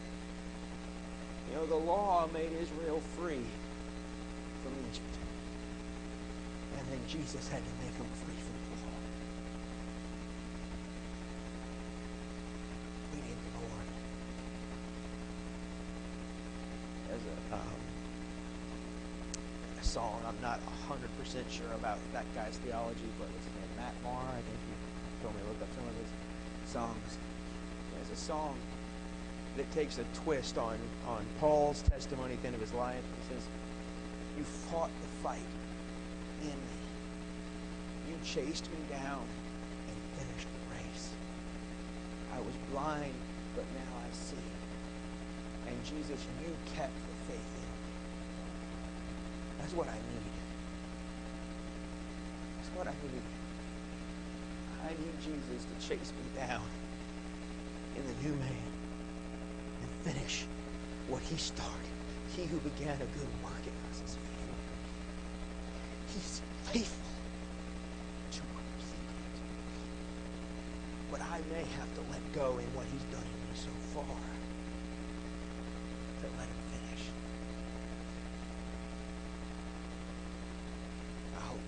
You know, the law made Israel free from Egypt. And then Jesus had to make them free from the law. We need the Lord. There's a song, I'm not 100% sure about that guy's theology, but what's his name? Matt Maher, I think he told me to look up some of his songs. There's a song that takes a twist on Paul's testimony at the end of his life. He says, you fought the fight in me. You chased me down and finished the race. I was blind, but now I see. And Jesus, you kept the faith in me. That's what I need. That's what I need. I need Jesus to chase me down in the new man and finish what he started. He who began a good work in us is faithful. He's faithful to complete it. But I may have to let go in what he's done in me so far to let him finish. I hope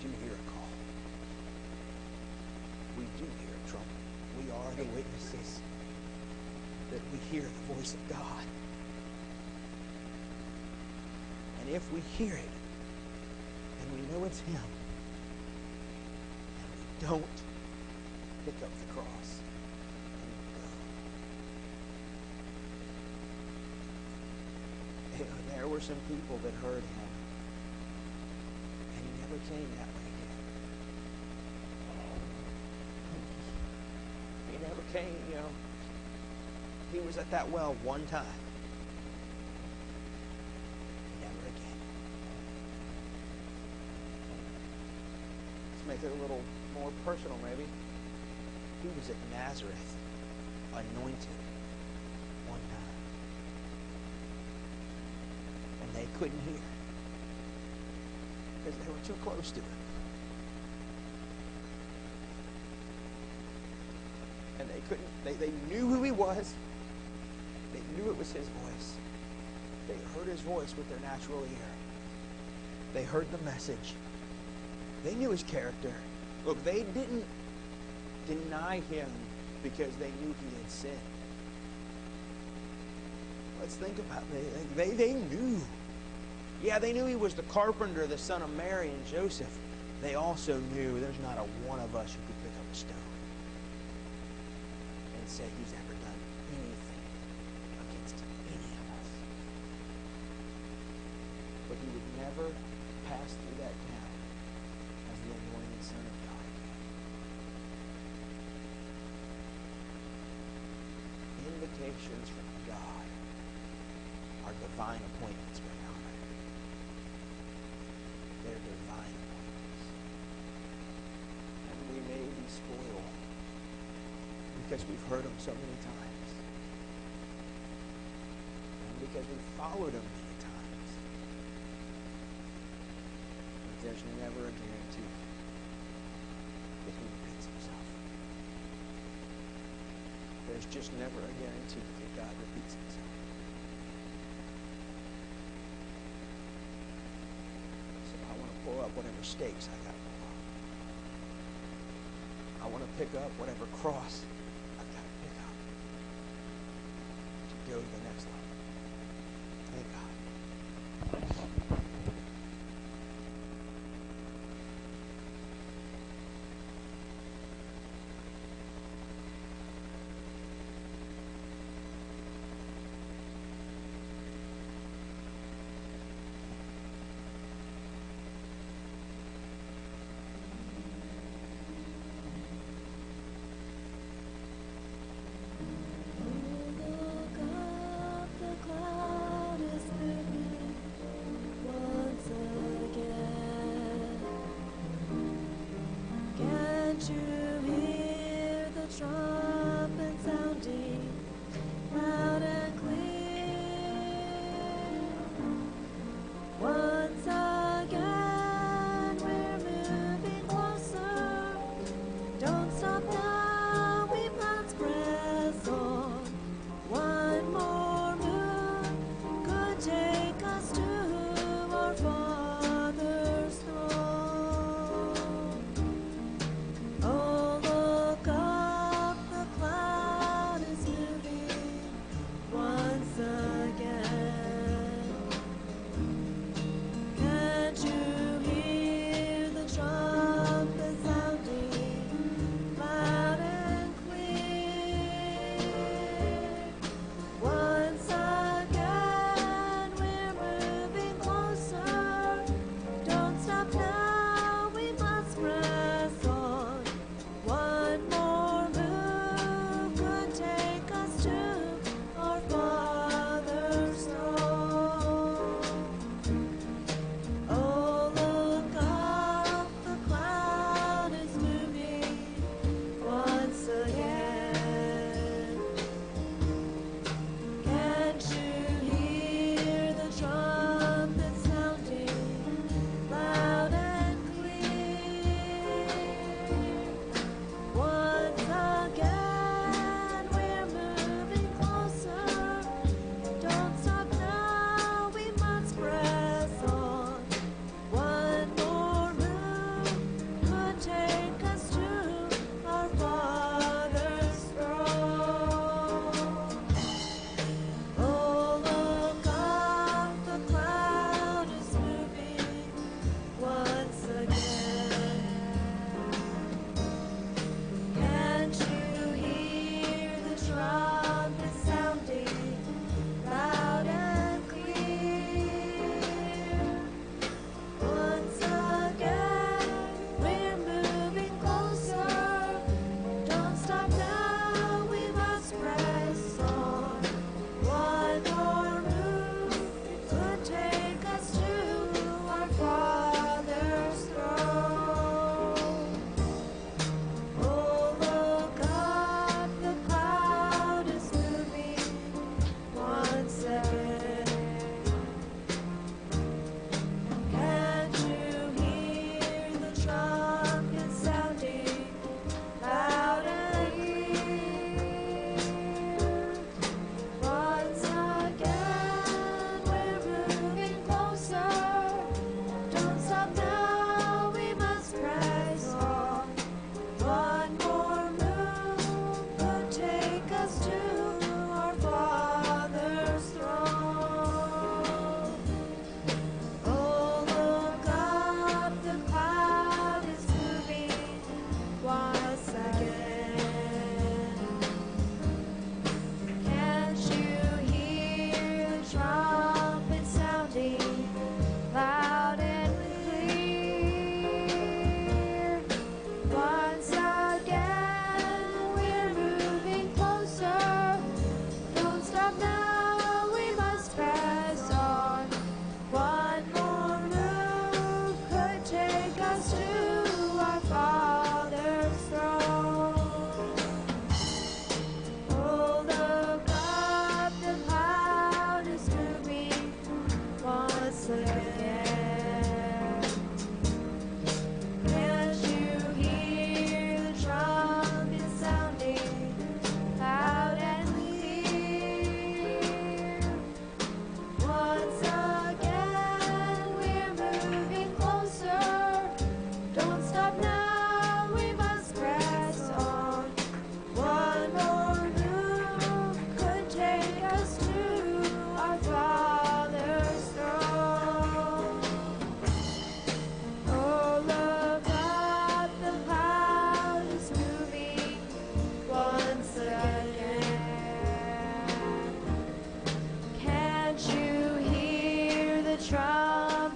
do hear a call. We do hear a trumpet. We are the witnesses that we hear the voice of God. And if we hear it, and we know it's Him, and we don't pick up the cross and go. You know, there were some people that heard Him, and He never came that way again. He never came, you know. He was at that well one time. Never again. Let's make it a little more personal, maybe. He was at Nazareth, anointed, one time. And they couldn't hear because they were too close to Him. And they couldn't, they knew who He was. They knew it was His voice. They heard His voice with their natural ear. They heard the message. They knew His character. Look, they didn't deny Him because they knew He had sinned. Let's think about it. They knew. Yeah, they knew He was the carpenter, the son of Mary and Joseph. They also knew there's not a one of us who could pick up a stone and say He's ever done anything against any of us. But He would never pass through that town as the anointed Son of God. Invitations from God are divine appointments, brother. They're divine appointments. And we may be spoiled because we've heard Him so many times. And because we've followed Him many times. But there's never a guarantee that He repeats Himself. There's just never a guarantee that God repeats Himself. So I want to pull up whatever stakes I got to pull up. I want to pick up whatever cross I've got to pick up to go to the next level. Thank God.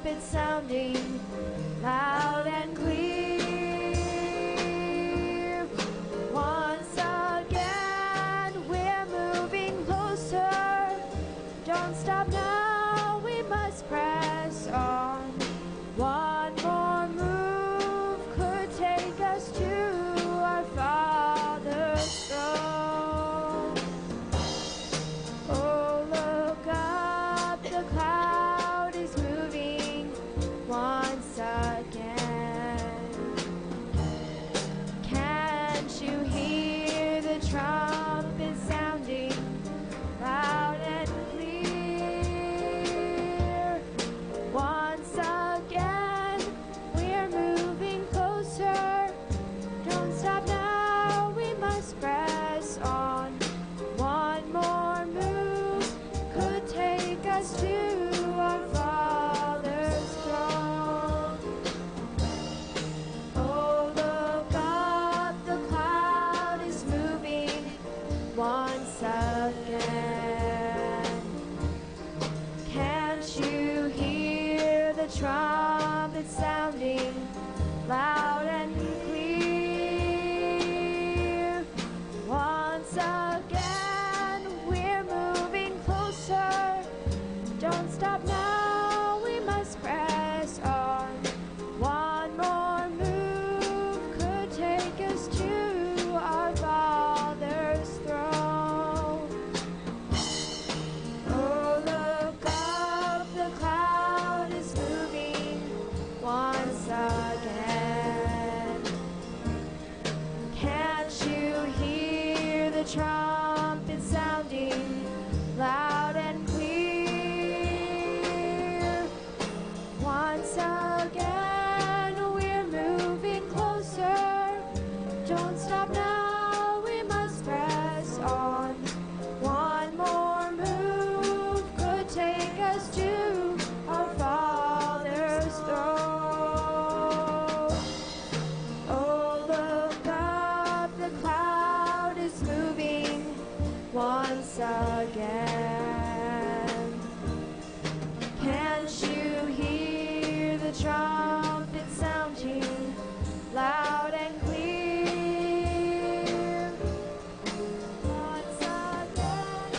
trumpet sounding loud and clear. Once again, we're moving closer. Don't stop now, we must press on. One more move could take us to our Father's throne. Oh, look up, the cloud is moving once again. Can't you hear the trumpet sounding loud and clear? Once again, we're moving closer. Don't stop now, we must press on. One more move could take us to our Father's throne. Oh, look up, the cloud is moving once again. Can't you hear the trumpet sounding loud and clear? Once again, we're moving closer. Don't stop now, we must press on. One more move could take us to our Father's throne. Oh, look up, the cloud is moving once again. Can't you hear the trumpet sounding loud and clear? Once again, we're moving closer. Don't stop now, we must press on. One more move could take us to our Father's throne. Oh, look up, the cloud is moving once again. Can't you hear the trumpet sounding loud and clear? Once again,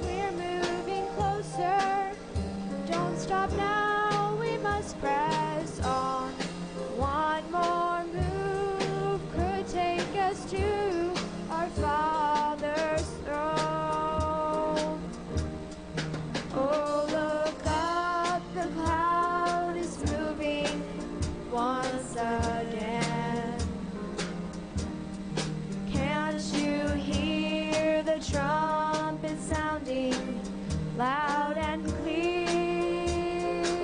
we're moving closer. Don't stop now, we must press on. One more move could take us to our Father's throne. Oh, look up, the cloud is moving once again. Can't you hear the trumpet sounding loud and clear?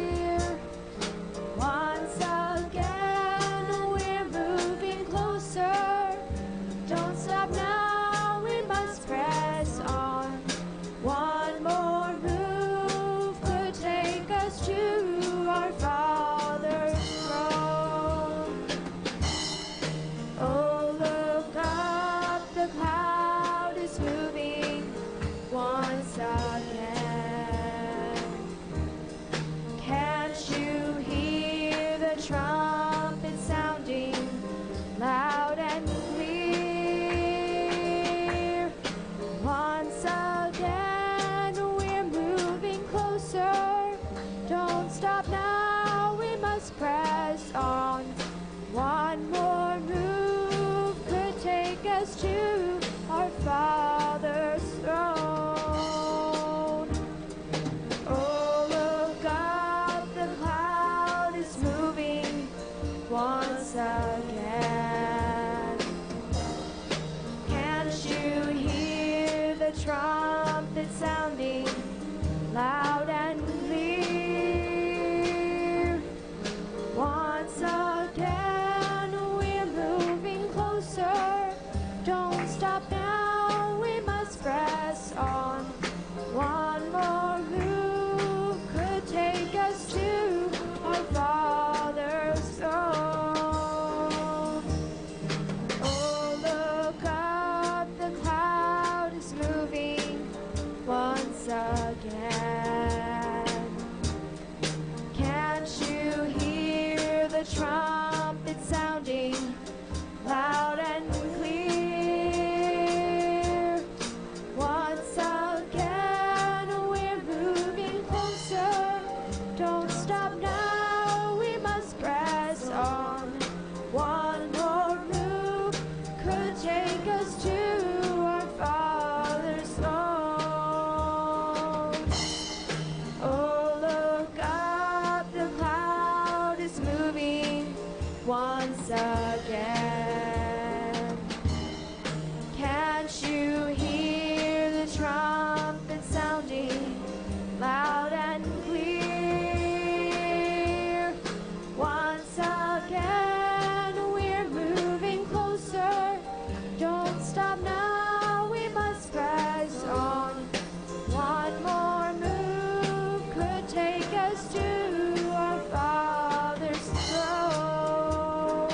us to our Father's throne.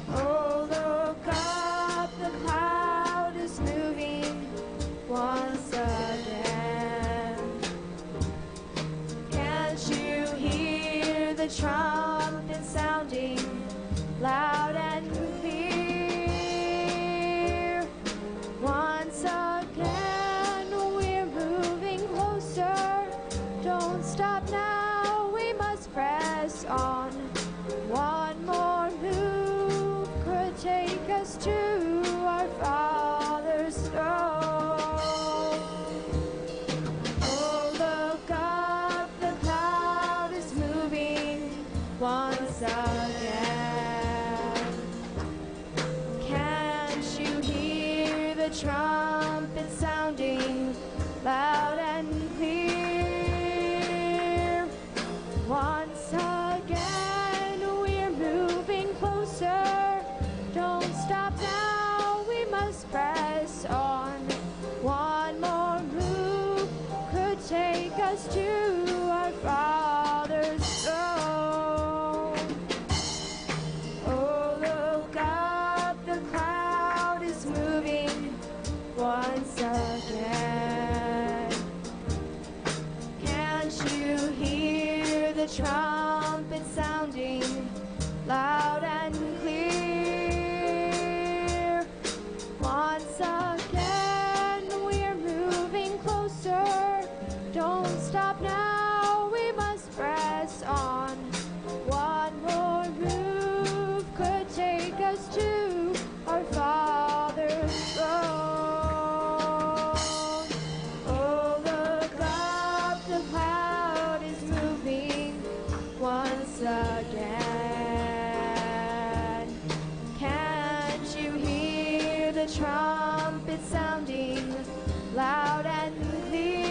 Oh, look up, the cloud is moving once again. Can't you hear the trumpet sounding loud and clear? Once again, we're moving closer. Don't stop now, we must press on. One more move could take us to our Father's throne. Oh, look up, the cloud is moving once again. Can't you hear the trumpet sounding loud and clear? Once again, we're moving closer. Don't stop now, we must press on. One more move could take us to our Father's throne. Oh, look up, the cloud is moving once again. Can't you hear the trumpet sounding loud and clear? Once again, we're moving closer. Don't stop now, we must press on. One more move could take us to our Father's throne. Oh, look up, the cloud is moving once again. Can't you hear the trumpet sounding loud and clear?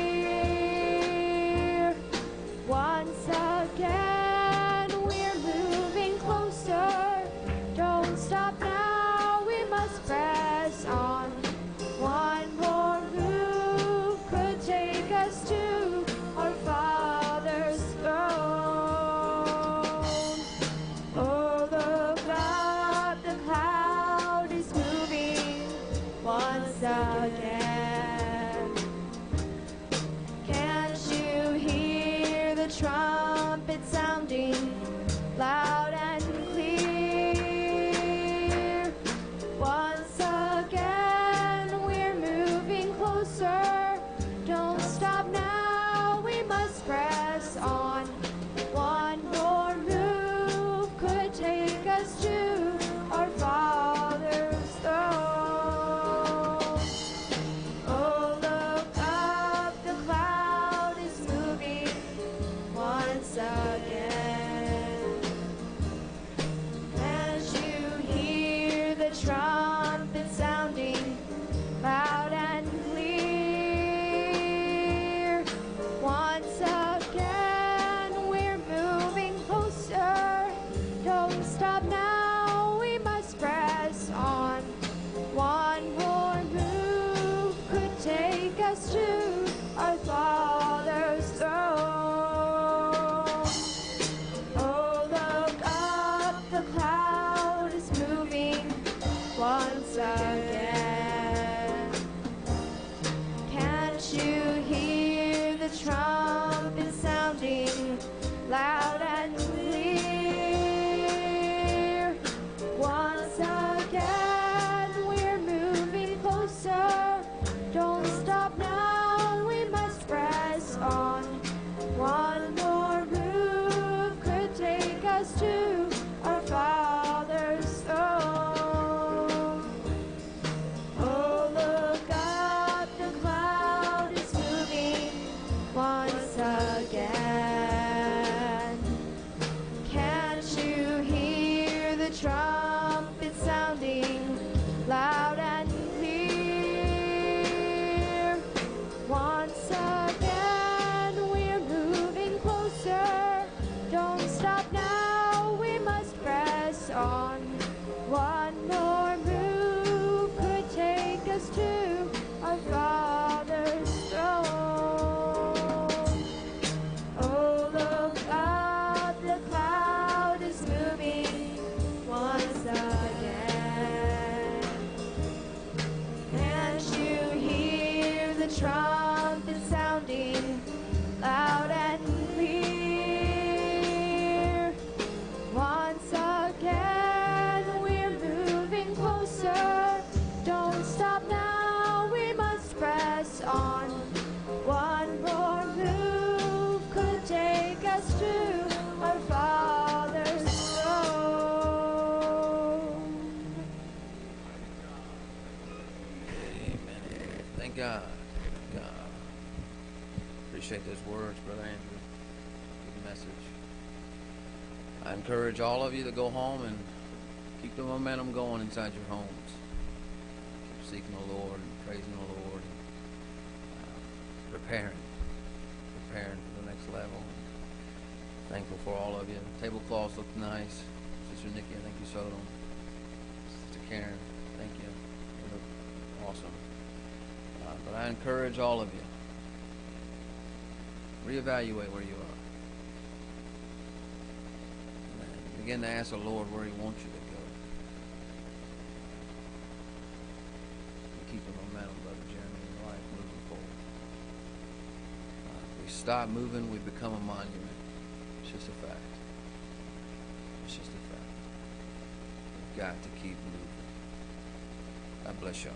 Once again, we're moving closer. Don't stop now, we must press on. One more move could take us to our Father's throne. Oh, look up, the cloud is moving once again. Can't you hear the trumpet sounding loud and clear? Once again, we're moving closer. Don't stop now, we must press on. One more move could take us to our Father's throne. Oh, look up, the cloud is moving once again. Can't you hear the trumpet sounding loud and clear? Once again, we're moving closer. Don't stop now, we must press on. One more move could take us to our Father's throne. Oh, look up, the cloud is moving once again. Can't you hear the trumpet sounding loud and clear? Once again, we're moving closer. Don't stop now, we must press on. One more move could take us to our Father's throne. Oh, look up, the cloud is moving once again. loud and clear. Once again, we're moving closer. Don't stop now, we must press on. One more move could take us to our Father's throne. Amen. Thank God. Thank God. Appreciate those words, Brother Andrew. Good message. I encourage all of you to go home and keep the momentum going inside your homes. Keep seeking the Lord and praising the Lord. And, preparing for the next level. Thankful for all of you. Tablecloths look nice. Sister Nikki, I think you sewed them. Sister Karen, thank you. They look awesome. But I encourage all of you, reevaluate where you are. And begin to ask the Lord where He wants you to go. And keep the momentum, Brother Jeremy, in your life moving forward. If we stop moving, we become a monument. It's just a fact. It's just a fact. We've got to keep moving. God bless y'all.